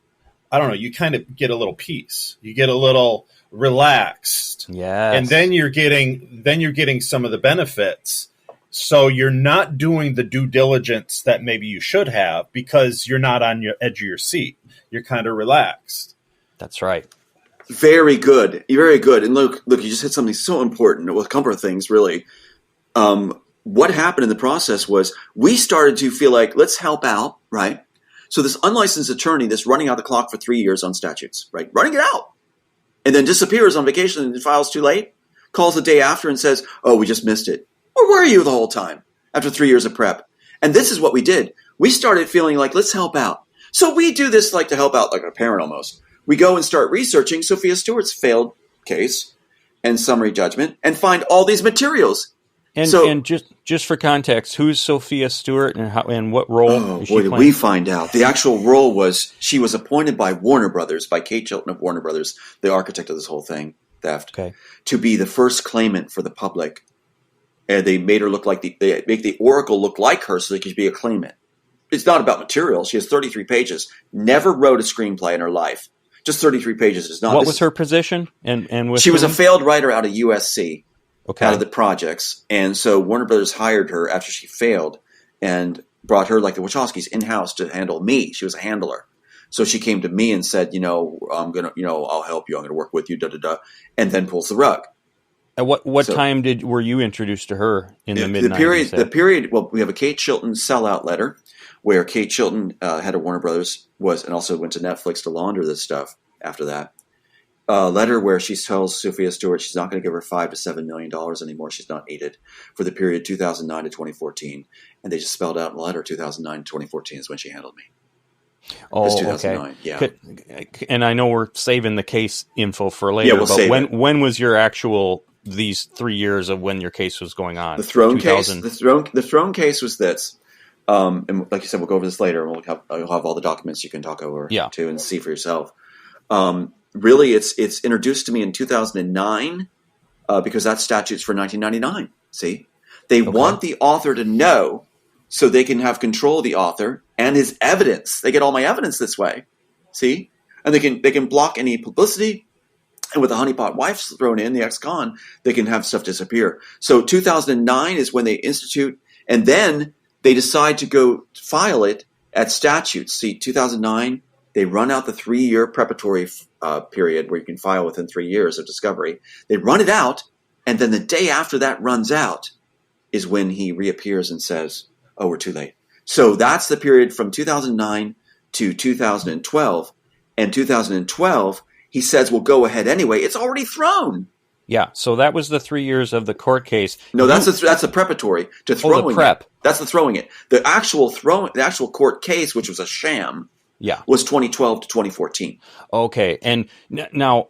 I don't know, you kind of get a little peace. You get a little relaxed. Yes. And then you're getting some of the benefits. So you're not doing the due diligence that maybe you should have because you're not on your edge of your seat. You're kind of relaxed. That's right. Very good. You're very good. And look, you just hit something so important with a couple of things, really. What happened in the process was we started to feel like, let's help out, right? So this unlicensed attorney that's running out the clock for 3 years on statutes, right? Running it out. And then disappears on vacation and files too late, calls the day after and says, oh, we just missed it. Where were you the whole time after 3 years of prep? And this is what we did. We started feeling like, let's help out. So we do this like to help out like a parent almost. We go and start researching Sophia Stewart's failed case and summary judgment and find all these materials. And just for context, who's Sophia Stewart and what role is she did playing? We find out. The actual role was she was appointed by Warner Brothers, by Kate Chilton of Warner Brothers, the architect of this whole thing, theft, to be the first claimant for the public. And they made her look like they make the Oracle look like her so they could be a claimant. It's not about material. She has 33 pages. Never wrote a screenplay in her life. Just 33 pages. Is not. What was her position? And she was a failed writer out of USC, out of the projects, and so Warner Brothers hired her after she failed and brought her like the Wachowskis in-house to handle me. She was a handler, so she came to me and said, I'm gonna, I'll help you. I'm gonna work with you, and then pulls the rug. At what time were you introduced to her in the mid-90s? The period. Well, we have a Kate Chilton sellout letter, where Kate Chilton, head of Warner Brothers, and also went to Netflix to launder this stuff after that. A letter where she tells Sophia Stewart she's not going to give her $5 to $7 million anymore. She's not needed for the period 2009 to 2014. And they just spelled out in the letter 2009 to 2014 is when she handled me. Oh, 2009, okay. Yeah. And I know we're saving the case info for later, but when was your these 3 years of when your case was going on? The throne case? The throne case was this. And like you said, we'll go over this later, and I'll have all the documents you can talk over too and see for yourself. Really, it's introduced to me in 2009 because that statute's for 1999. See, they want the author to know so they can have control of the author and his evidence. They get all my evidence this way. See, and they can block any publicity. And with the honeypot wife thrown in, the ex-con, they can have stuff disappear. So 2009 is when they institute, and then they decide to go file it at statutes. See, 2009, they run out the 3-year preparatory period where you can file within 3 years of discovery. They run it out, and then the day after that runs out is when he reappears and says, oh, we're too late. So that's the period from 2009 to 2012. And 2012, he says, well, go ahead anyway. It's already thrown. Yeah, so that was the 3 years of the court case. No, that's the preparatory to throwing the prep. it. That's the throwing it. The actual court case, which was a sham, was 2012 to 2014. Okay, and now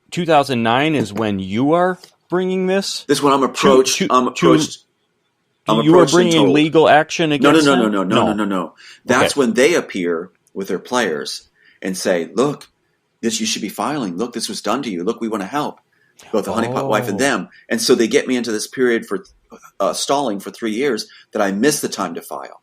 2009 is when you are bringing this? This is when I'm approached. You are bringing legal action against them? No. That's when they appear with their players and say, look, this you should be filing. Look, this was done to you. Look, we want to help. Both the honeypot wife and them. And so they get me into this period for stalling for 3 years that I missed the time to file.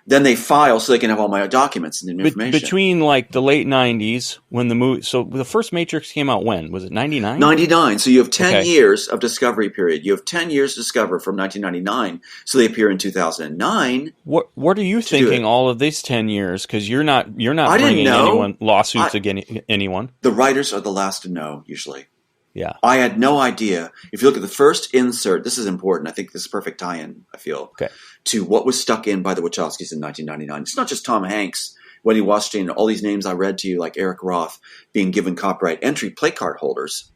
Then they file so they can have all my documents and information. Between like the late 90s when the movie, so the first Matrix came out when? Was it 99? 99. So you have 10 years of discovery period. You have 10 years to discover from 1999. So they appear in 2009. What are you thinking all of these 10 years? Because you're not bringing anyone lawsuits against anyone. The writers are the last to know usually. Yeah. I had no idea. If you look at the first insert, this is important. I think this is a perfect tie-in, I feel, to what was stuck in by the Wachowskis in 1999. It's not just Tom Hanks, Wendy Washington, all these names I read to you, like Eric Roth, being given copyright entry play card holders.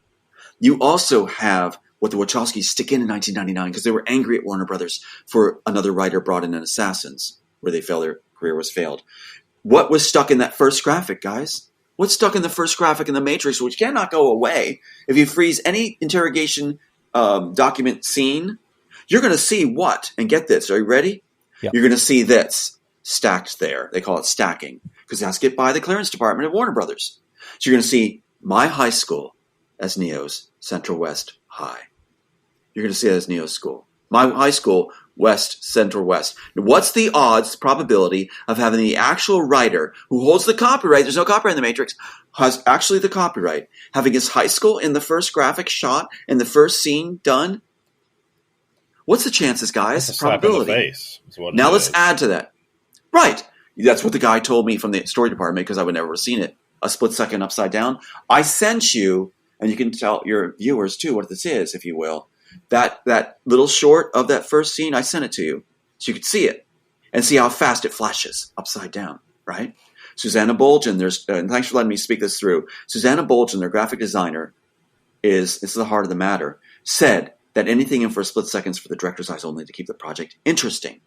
You also have what the Wachowskis stick in 1999 because they were angry at Warner Brothers for another writer brought in Assassins, where they felt their career was failed. What was stuck in that first graphic, guys? What's stuck in the first graphic in the Matrix, which cannot go away? If you freeze any interrogation document scene, you're going to see what? And get this. Are you ready? Yep. You're going to see this stacked there. They call it stacking because it has to get by the clearance department of Warner Brothers. So you're going to see my high school as Neo's Central West High. You're going to see it as Neo's school. My high school, West, Central West. Now, what's the odds, probability of having the actual writer who holds the copyright, there's no copyright in the Matrix, has actually the copyright, having his high school in the first graphic shot and the first scene done? What's the chances, guys? That's a slap in the face, now let's add to that. Right. That's what the guy told me from the story department because I would never have seen it. A split second upside down. I sent you, and you can tell your viewers too what this is, if you will. That little short of that first scene, I sent it to you so you could see it and see how fast it flashes upside down, right? Susanna Bolgen, and thanks for letting me speak this through. Susanna Bolgen, their graphic designer, this is the heart of the matter, said that anything in for a split second is for the director's eyes only to keep the project interesting,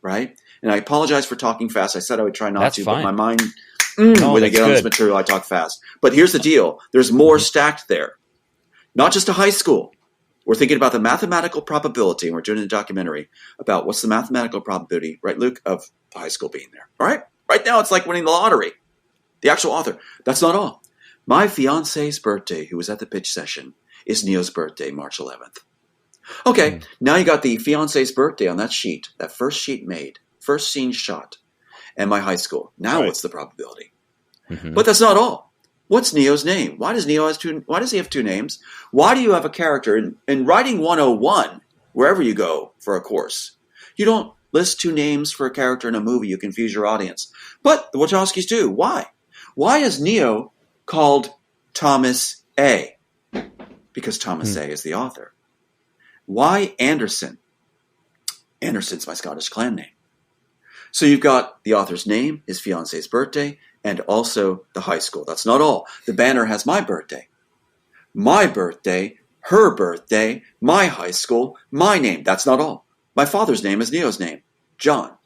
right? And I apologize for talking fast. I said I would try not to, but my mind, when I get on this material, I talk fast. But here's the deal. There's more stacked there. Not just a high school. We're thinking about the mathematical probability, and we're doing a documentary about what's the mathematical probability, right, Luke, of the high school being there. All right? Right now, it's like winning the lottery. The actual author. That's not all. My fiance's birthday, who was at the pitch session, is Neo's birthday, March 11th. Okay, now you got the fiance's birthday on that sheet, that first sheet made, first scene shot, and my high school. Now what's the probability? Mm-hmm. But that's not all. What's Neo's name? Why does he have two names? Why do you have a character in Writing 101, wherever you go for a course? You don't list two names for a character in a movie. You confuse your audience. But the Wachowskis do. Why? Why is Neo called Thomas A? Because Thomas A is the author. Why Anderson? Anderson's my Scottish clan name. So you've got the author's name, his fiance's birthday, and also the high school. That's not all. The banner has my birthday, her birthday, my high school, my name. That's not all. My father's name is Neo's name. John,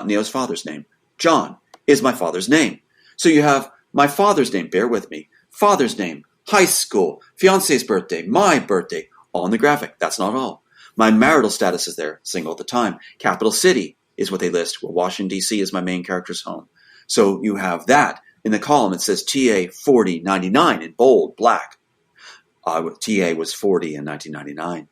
Neo's father's name. John is my father's name. So you have my father's name, bear with me, father's name, high school, fiance's birthday, my birthday, all in the graphic. That's not all. My marital status is there, single at the time. Capital city is what they list, where Washington, D.C. is my main character's home. So you have that. In the column, it says TA 4099 in bold, black. TA was 40 in 1999.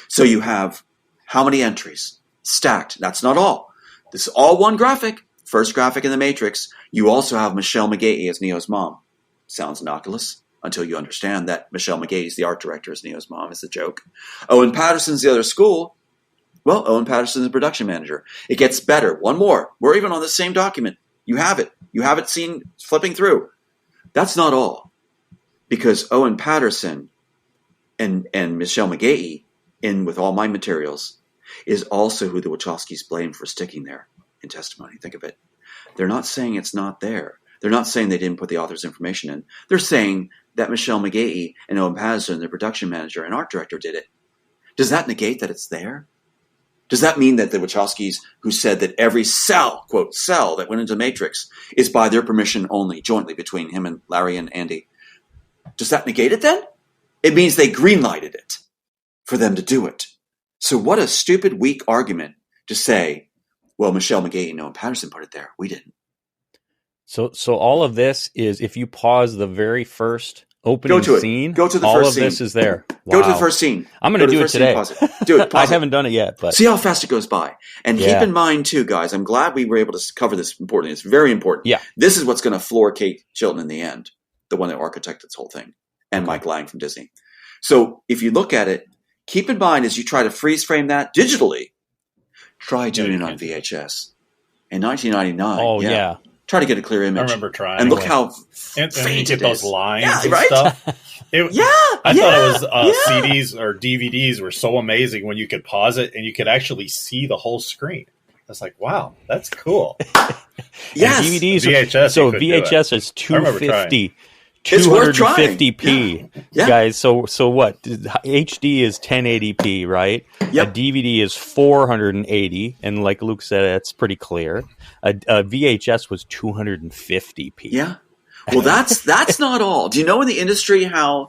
So you have how many entries? Stacked. That's not all. This is all one graphic. First graphic in the Matrix. You also have Michelle McGahee as Neo's mom. Sounds innocuous until you understand that Michelle McGahee is the art director as Neo's mom. It's a joke. Owen Patterson's the other school. Well, Owen Patterson's the production manager. It gets better. One more. We're even on the same document. You have it. You have it seen flipping through. That's not all. Because Owen Patterson and Michelle McGahee, in with all my materials, is also who the Wachowskis blame for sticking there in testimony. Think of it. They're not saying it's not there. They're not saying they didn't put the author's information in. They're saying that Michelle McGahee and Owen Patterson, the production manager and art director, did it. Does that negate that it's there? Does that mean that the Wachowskis, who said that every cell, quote, cell that went into Matrix is by their permission only, jointly between him and Larry and Andy, does that negate it then? It means they greenlighted it for them to do it. So what a stupid, weak argument to say, well, Michelle McGahee and Owen Patterson put it there. We didn't. So all of this is, if you pause the very first opening Go to it. scene. Go to the all first of scene. this is there. Go to the Wow. first scene. I'm going to do it today. Pause it. Do it. Pause I haven't done it yet, but see how fast it goes by. And keep in mind, too, guys, I'm glad we were able to cover this importantly. It's very important. Yeah. This is what's going to floor Kate Chilton in the end, the one that architected this whole thing, and Mike Lang from Disney. So if you look at it, keep in mind as you try to freeze frame that digitally, try doing it on VHS. In 1999, oh yeah. Try to get a clear image. I remember trying. And look how and you faint get it those is. lines Yeah, and right? stuff. I thought it was yeah. CDs or DVDs were so amazing when you could pause it and you could actually see the whole screen. I was like, wow, that's cool. Yes. And DVDs. VHS. So VHS is 250. It's worth trying. 250p, Yeah. guys. So what? HD is 1080p, right? Yep. A DVD is 480, and like Luke said, that's pretty clear. A VHS was 250p. Yeah. Well, that's not all. Do you know in the industry how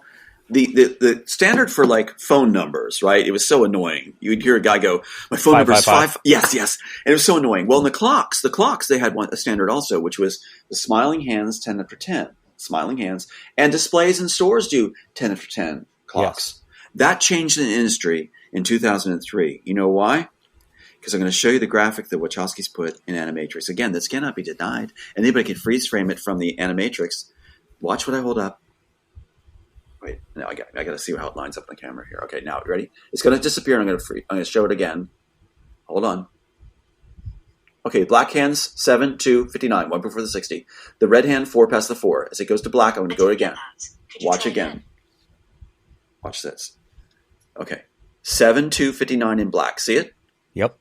the standard for like phone numbers, right? It was so annoying. You would hear a guy go, "My phone number is 5." Yes. And it was so annoying. Well, in the clocks, they had a standard also, which was the smiling hands 10 after 10. Smiling hands, and displays in stores do 10 after 10 clocks. Yes. That changed in the industry in 2003. You know why? Because I'm going to show you the graphic that Wachowski's put in Animatrix. Again, this cannot be denied. Anybody can freeze frame it from the Animatrix. Watch what I hold up. Wait, now I got to see how it lines up on the camera here. Okay, now you ready? It's going to disappear. And I'm going to show it again. Hold on. Okay, black hands 7 to 59, 1 before the 60. The red hand 4 past the 4. As it goes to black, I'm going to go again. Watch again. Watch this. Okay, 7 to 59 in black. See it? Yep.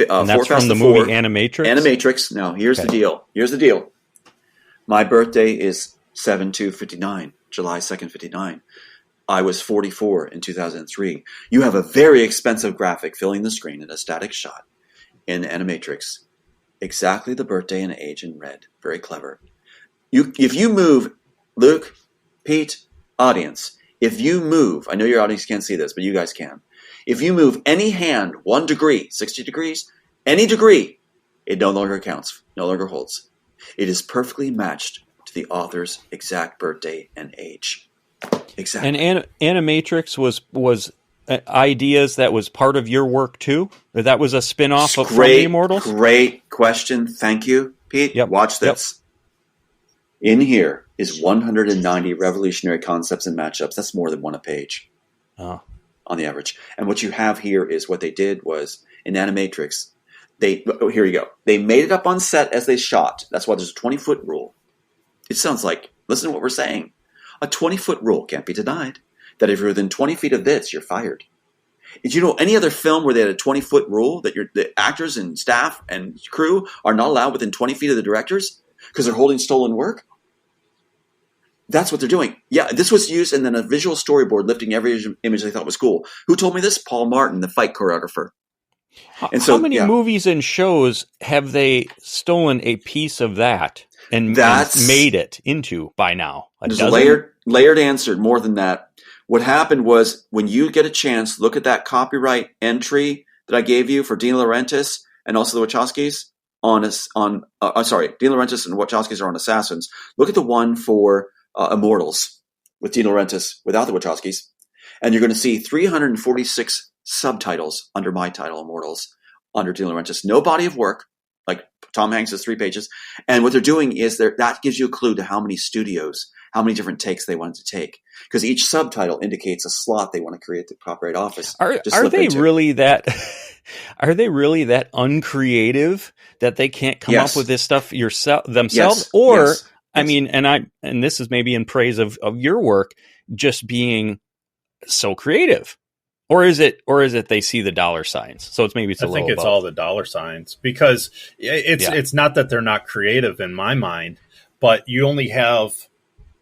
And and that's from the movie Animatrix? Animatrix. Now, here's the deal. Here's the deal. My birthday is 7/2/59, July 2nd, 59. I was 44 in 2003. You have a very expensive graphic filling the screen in a static shot in Animatrix. Exactly the birthday and age in red. Very clever. If you move, Luke, Pete, audience, if you move, I know your audience can't see this, but you guys can. If you move any hand 1 degree, 60 degrees, any degree, it no longer counts, no longer holds. It is perfectly matched to the author's exact birthday and age. Exactly. And Animatrix was ideas that was part of your work too? That was a spin-off of From the Immortals? Great question. Thank you, Pete. Yep. Watch this. Yep. In here is 190 revolutionary concepts and matchups. That's more than one a page on the average. And what you have here is what they did was in Animatrix, here you go. They made it up on set as they shot. That's why there's a 20-foot rule. It sounds like, listen to what we're saying. A 20-foot rule can't be denied. That if you're within 20 feet of this, you're fired. Did you know any other film where they had a 20-foot rule that the actors and staff and crew are not allowed within 20 feet of the directors because they're holding stolen work? That's what they're doing. Yeah, this was used and then a visual storyboard lifting every image they thought was cool. Who told me this? Paul Martin, the fight choreographer. And so, how many movies and shows have they stolen a piece of that and made it into by now? There's a layered answer. More than that. What happened was when you get a chance, look at that copyright entry that I gave you for Dean Laurentiis and also the Wachowskis Dean Laurentiis and Wachowskis are on Assassins. Look at the one for Immortals with Dean Laurentiis without the Wachowskis, and you're going to see 346 subtitles under my title, Immortals, under Dean Laurentiis. No body of work, like Tom Hanks has 3 pages. And what they're doing is that gives you a clue to how many studios, how many different takes they wanted to take. Because each subtitle indicates a slot they want to create the copyright office. Are they really that uncreative that they can't come up with this stuff themselves? Yes. Or yes. I mean, and this is maybe in praise of your work, just being so creative. Or is it they see the dollar signs? So I think it's all the dollar signs, because it's not that they're not creative in my mind, but you only have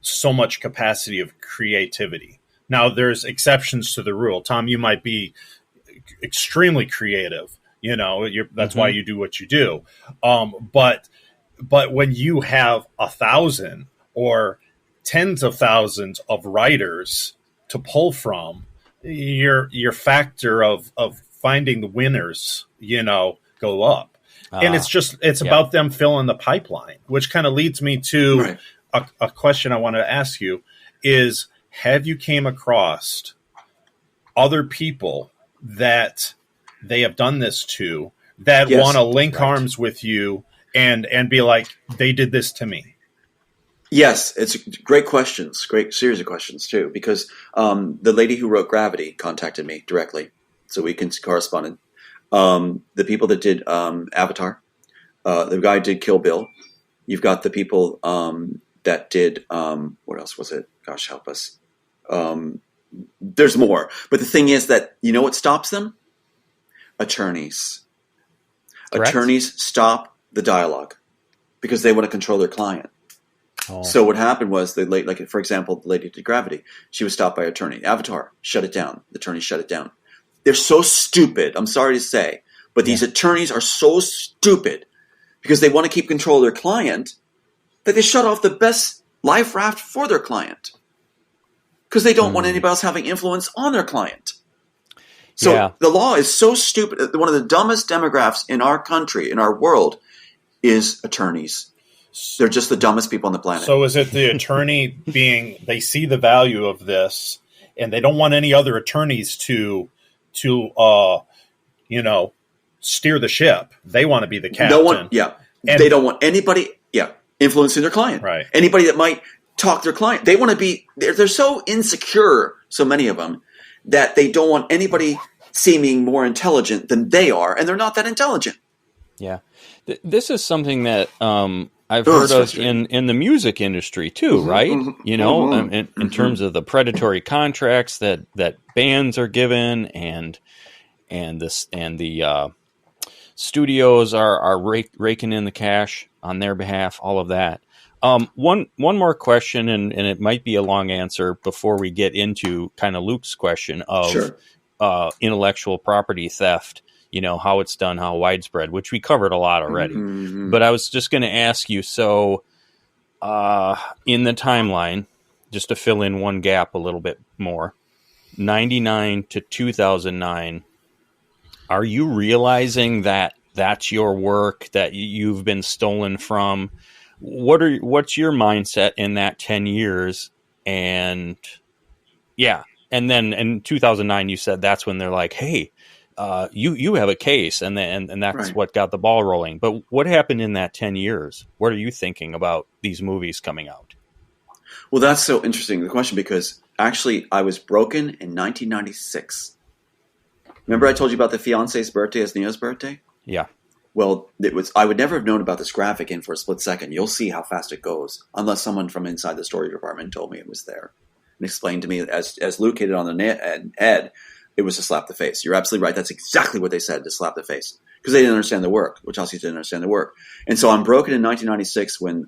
so much capacity of creativity. Now there's exceptions to the rule. Tom, you might be extremely creative, that's why you do what you do. But when you have 1,000 or tens of thousands of writers to pull from, your factor of finding the winners, go up. And it's about them filling the pipeline, which kind of leads me to a question I want to ask you is, have you came across other people that they have done this to that Yes, want to link right. arms with you and be like, they did this to me? Yes, it's great questions, great series of questions too, because the lady who wrote Gravity contacted me directly, so we can correspond. The people that did Avatar, the guy did Kill Bill. You've got the people that did, what else was it? Gosh, help us. There's more. But the thing is that, you know what stops them? Attorneys. Correct. Attorneys stop the dialogue because they want to control their client. Oh. So what happened was, like for example, the lady who did Gravity, she was stopped by an attorney. Avatar, shut it down. The attorney shut it down. They're so stupid, I'm sorry to say, but these attorneys are so stupid because they want to keep control of their client that they shut off the best life raft for their client because they don't want anybody else having influence on their client. So the law is so stupid. One of the dumbest demographics in our country, in our world, is attorneys. They're just the dumbest people on the planet. So is it the attorney they see the value of this and they don't want any other attorneys to steer the ship? They want to be the captain. They don't want anybody, influencing their client. Right. Anybody that might talk their client. They want to be, they're so insecure, so many of them, that they don't want anybody seeming more intelligent than they are, and they're not that intelligent. Yeah. This is something that I've heard of in the music industry too, right? You know, in terms of the predatory contracts that bands are given, and the studios are raking in the cash on their behalf, all of that. One more question, and it might be a long answer before we get into kind of Luke's question of intellectual property theft. You know, how it's done, how widespread, which we covered a lot already. But I was just going to ask you, so in the timeline, just to fill in one gap a little bit more, 99 to 2009, are you realizing that that's your work, that you've been stolen from? What's your mindset in that 10 years? And then in 2009, you said that's when they're like, hey, you have a case, and that's what got the ball rolling. But what happened in that 10 years? What are you thinking about these movies coming out? Well, that's so interesting, the question, because actually I was broken in 1996. Remember I told you about the fiance's birthday as Neo's birthday? Yeah. Well, I would never have known about this graphic in for a split second. You'll see how fast it goes, unless someone from inside the story department told me it was there and explained to me, as Luke hit it on the net, and Ed, it was to slap the face. You're absolutely right. That's exactly what they said, to slap the face, because they didn't understand the work. Wachowski didn't understand the work. And so I'm broken in 1996 when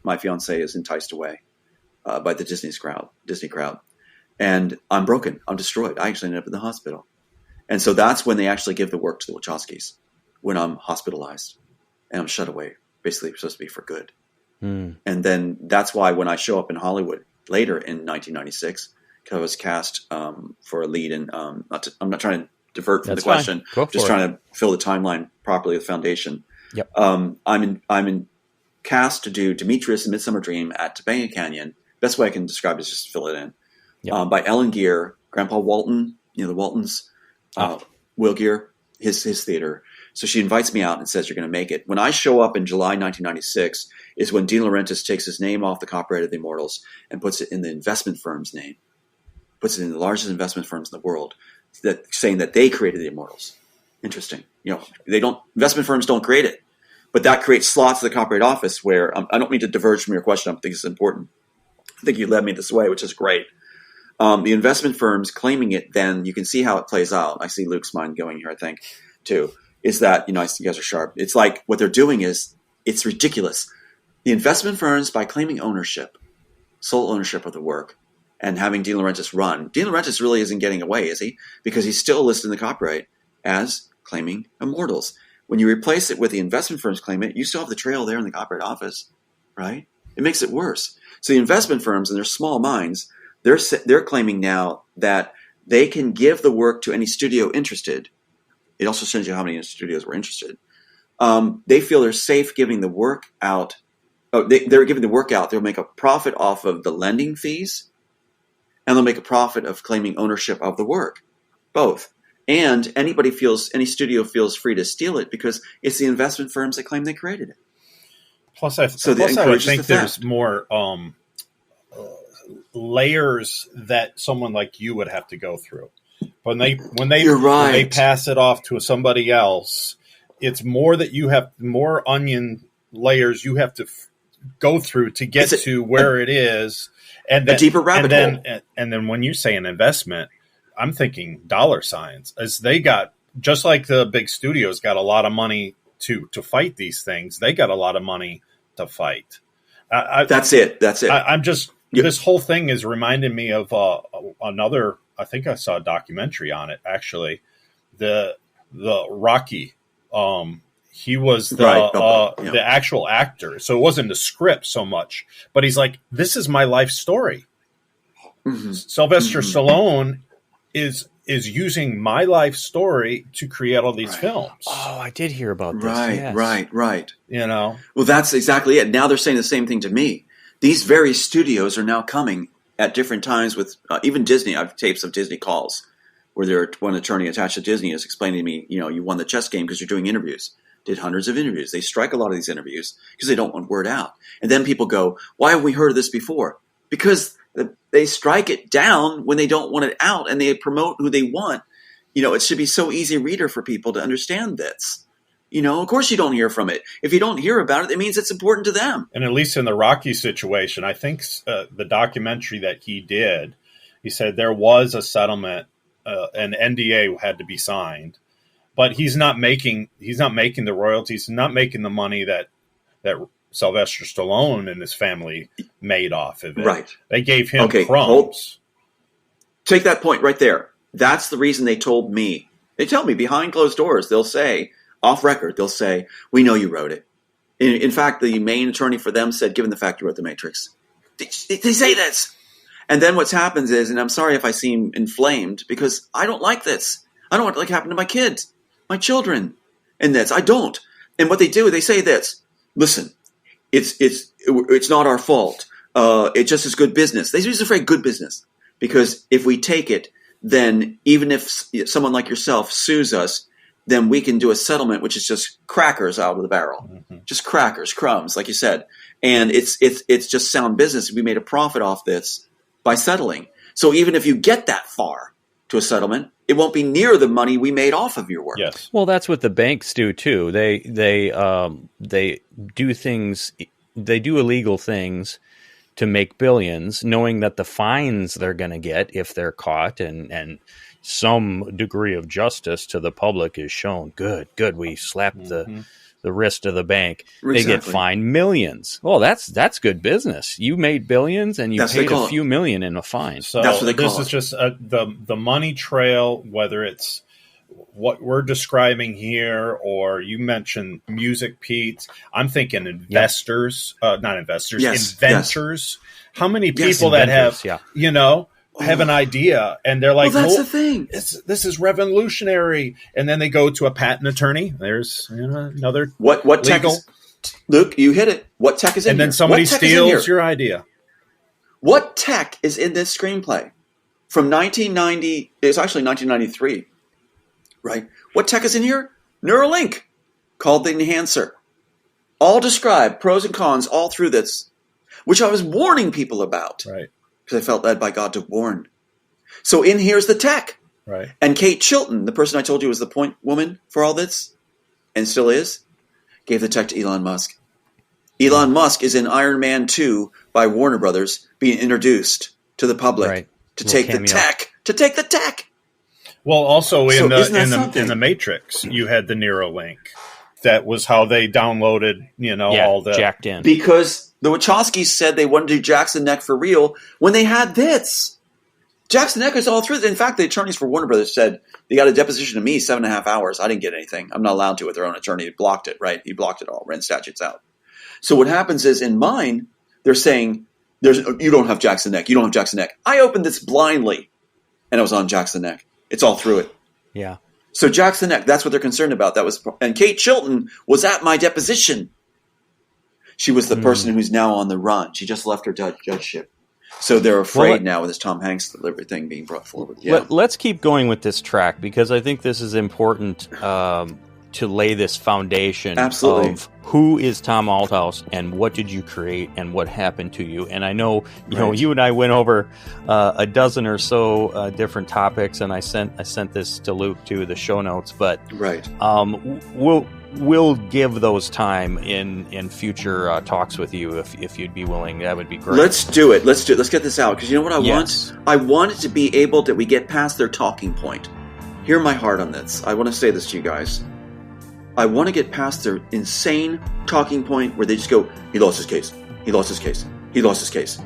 my fiance is enticed away by the Disney crowd. And I'm broken. I'm destroyed. I actually ended up in the hospital. And so that's when they actually give the work to the Wachowskis, when I'm hospitalized and I'm shut away, basically supposed to be for good. And then that's why when I show up in Hollywood later in 1996, I was cast for a lead in. I'm not trying to divert from the question. Just trying to fill the timeline properly with foundation. Yep. I'm in cast to do Demetrius in Midsummer Dream at Topanga Canyon. Best way I can describe it is just fill it in. Yep. By Ellen Gear, Grandpa Walton. You know the Waltons. Will Gear, his theater. So she invites me out and says, "You're going to make it." When I show up in July 1996, is when Dean Laurentiis takes his name off the copyright of the Immortals and puts it in the investment firm's name. Puts it in the largest investment firms in the world, saying that they created the Immortals. Interesting. You know, investment firms don't create it, but that creates slots in the Copyright Office where I don't mean to diverge from your question. I think it's important. I think you led me this way, which is great. The investment firms claiming it, then you can see how it plays out. I see Luke's mind going here, I think, too, is that, I see you guys are sharp. It's like what they're doing is, it's ridiculous. The investment firms, by claiming sole ownership of the work, and having Dean Laurentiis run. Dean Laurentiis really isn't getting away, is he? Because he's still listed in the copyright as claiming Immortals. When you replace it with the investment firms claim it, you still have the trail there in the Copyright Office, right? It makes it worse. So the investment firms, in their small minds, they're claiming now that they can give the work to any studio interested. It also shows you how many studios were interested. They feel they're safe giving the work out. They're giving the work out. They'll make a profit off of the lending fees and they'll make a profit of claiming ownership of the work. Both. And any studio feels free to steal it because it's the investment firms that claim they created it. Plus, I would think there's more layers that someone like you would have to go through. When they pass it off to somebody else, it's more that you have more onion layers you have to go through to get to where it is, and then, a deeper rabbit hole. And then when you say an investment, I'm thinking dollar signs, as they got, just like the big studios got a lot of money to fight these things. They got a lot of money to fight. That's it. I'm just, this whole thing is reminding me of another, I think I saw a documentary on it, actually. The Rocky, he was the actual actor. So it wasn't the script so much, but he's like, this is my life story. Mm-hmm. Sylvester Stallone is using my life story to create all these films. Oh, I did hear about this. Right. You know? Well, that's exactly it. Now they're saying the same thing to me. These very studios are now coming at different times with even Disney. I have tapes of Disney calls where one attorney attached to Disney is explaining to me, you won the chess game because you're doing interviews. Did hundreds of interviews. They strike a lot of these interviews because they don't want word out. And then people go, why have we heard of this before? Because they strike it down when they don't want it out, and they promote who they want. It should be so easy reader for people to understand this. Of course you don't hear from it. If you don't hear about it, it means it's important to them. And at least in the Rocky situation, I think the documentary that he did, he said there was a settlement, an NDA had to be signed, but he's not making the royalties, he's not making the money that Sylvester Stallone and his family made off of it. Right. They gave him crumbs. Take that point right there. That's the reason they told me. They tell me behind closed doors, they'll say, off record, they'll say, we know you wrote it. In fact, the main attorney for them said, given the fact you wrote The Matrix. They say this. And then what happens is, and I'm sorry if I seem inflamed, because I don't like this. I don't want it to happen to my kids, my children, and this. I don't. And what they do, they say this. Listen, it's not our fault. It's just as good business. They use the phrase good business because if we take it, then even if someone like yourself sues us, then we can do a settlement, which is just crackers out of the barrel, just crackers, crumbs, like you said. And it's just sound business. We made a profit off this by settling. So even if you get that far to a settlement, it won't be near the money we made off of your work. Yes. Well, that's what the banks do too. They do things. They do illegal things to make billions, knowing that the fines they're going to get if they're caught and some degree of justice to the public is shown. Good. We slapped the wrist of the bank. They get fined millions. Well, that's good business. You made billions and you paid a few million in a fine. So that's what they call this is just the money trail, whether it's what we're describing here, or you mentioned music, Pete. I'm thinking investors, not investors, inventors. How many people that have, have an idea and they're like, well, that's the thing. This is revolutionary. And then they go to a patent attorney. There's another what tech is, Luke, you hit it. What tech is in here? And then somebody steals your idea. What tech is in this screenplay? From 1990, it's actually 1993, right? What tech is in here? Neuralink, called the enhancer. All described, pros and cons, all through this, which I was warning people about. Right. Because I felt led by God to warn. So in here's the tech. Right. And Kate Chilton, the person I told you was the point woman for all this, and still is, gave the tech to Elon Musk. Elon Musk is in Iron Man 2 by Warner Brothers being introduced to the public to take the tech. To take the tech. Well, also in the Matrix, you had the Neuralink. That was how they downloaded, all the jacked in. Because the Wachowskis said they wanted to do Jackson Neck for real when they had this. Jackson Neck is all through. In fact, the attorneys for Warner Brothers said they got a deposition of me 7.5 hours. I didn't get anything. I'm not allowed to with their own attorney. He blocked it, right? He blocked it all. Ran statutes out. So what happens is in mine, they're saying, you don't have Jackson Neck. You don't have Jackson Neck. I opened this blindly, and I was on Jackson Neck. It's all through it. Yeah. So Jackson Neck, that's what they're concerned about. And Kate Chilton was at my deposition. She was the person who's now on the run. She just left her judgeship. So they're afraid Well, now with this Tom Hanks delivery thing being brought forward. Yeah. Let's keep going with this track because I think this is important to lay this foundation Absolutely. of who is Tom Althouse and what did you create and what happened to you. And I know, you and I went over a dozen or so different topics, and I sent this to Luke to the show notes. But Right. We'll give those time in future talks with you if you'd be willing. That would be great. Let's do it. Let's get this out, because you know what I Yes. want? I want it to be able that we get past their talking point. Hear my heart on this. I want to say this to you guys. I want to get past their insane talking point where they just go, he lost his case. He lost his case. He lost his case.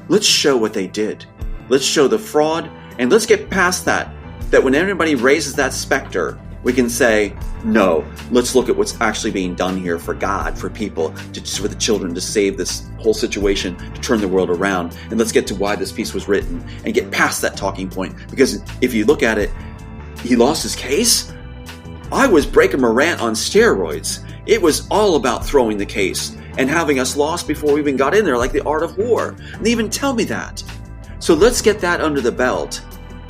Let's show what they did. Let's show the fraud, and let's get past that when anybody raises that specter, we can say, no, let's look at what's actually being done here for God, for people, for the children, to save this whole situation, to turn the world around. And let's get to why this piece was written and get past that talking point. Because if you look at it, he lost his case? I was Breaker Morant on steroids. It was all about throwing the case and having us lost before we even got in there, like the art of war. And they even tell me that. So let's get that under the belt,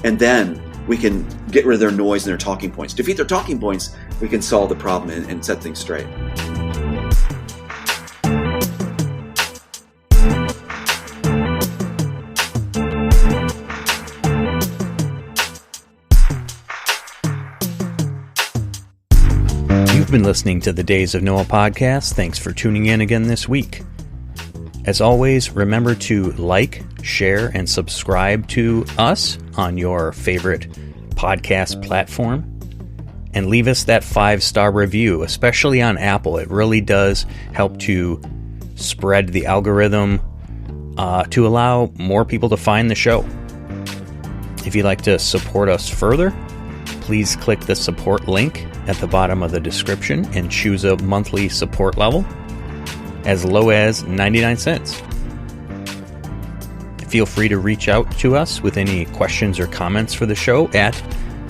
and then we can get rid of their noise and their talking points. Defeat their talking points, we can solve the problem and set things straight. You've been listening to the Days of Noah podcast. Thanks for tuning in again this week. As always, remember to like, share, and subscribe to us on your favorite podcast platform. And leave us that 5-star review, especially on Apple. It really does help to spread the algorithm to allow more people to find the show. If you'd like to support us further, please click the support link at the bottom of the description and choose a monthly support level as low as 99 cents. Feel free to reach out to us with any questions or comments for the show at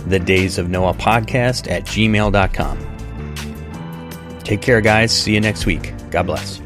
thedaysofnoahpodcast@gmail.com. Take care, guys. See you next week. God bless.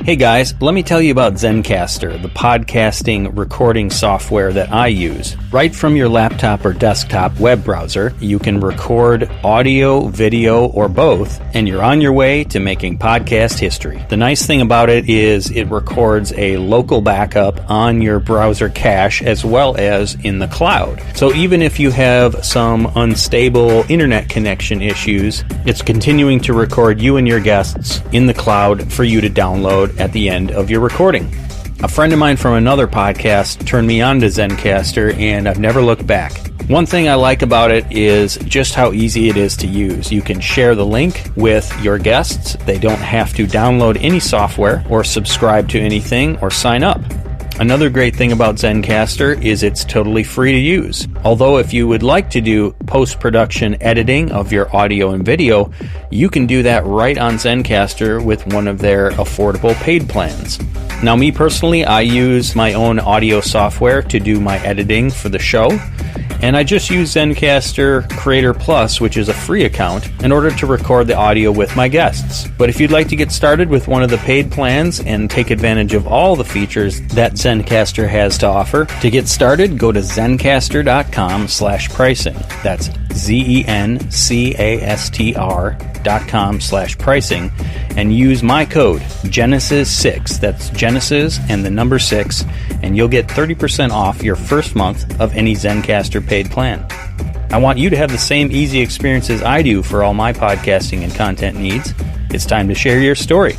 Hey guys, let me tell you about Zencastr, the podcasting recording software that I use. Right from your laptop or desktop web browser, you can record audio, video, or both, and you're on your way to making podcast history. The nice thing about it is it records a local backup on your browser cache as well as in the cloud. So even if you have some unstable internet connection issues, it's continuing to record you and your guests in the cloud for you to download at the end of your recording. A friend of mine from another podcast turned me on to Zencastr, and I've never looked back. One thing I like about it is just how easy it is to use. You can share the link with your guests. They don't have to download any software or subscribe to anything or sign up. Another great thing about Zencastr is it's totally free to use. Although if you would like to do post-production editing of your audio and video, you can do that right on Zencastr with one of their affordable paid plans. Now, me personally, I use my own audio software to do my editing for the show, and I just use Zencastr Creator Plus, which is a free account, in order to record the audio with my guests. But if you'd like to get started with one of the paid plans and take advantage of all the features that Zencastr has to offer, to get started, go to zencastr.com/pricing. That's zencastr.com/pricing, and use my code Genesis6. That's Genesis and the number 6, and you'll get 30% off your first month of any Zencastr paid plan. I want you to have the same easy experience as I do for all my podcasting and content needs. It's time to share your story.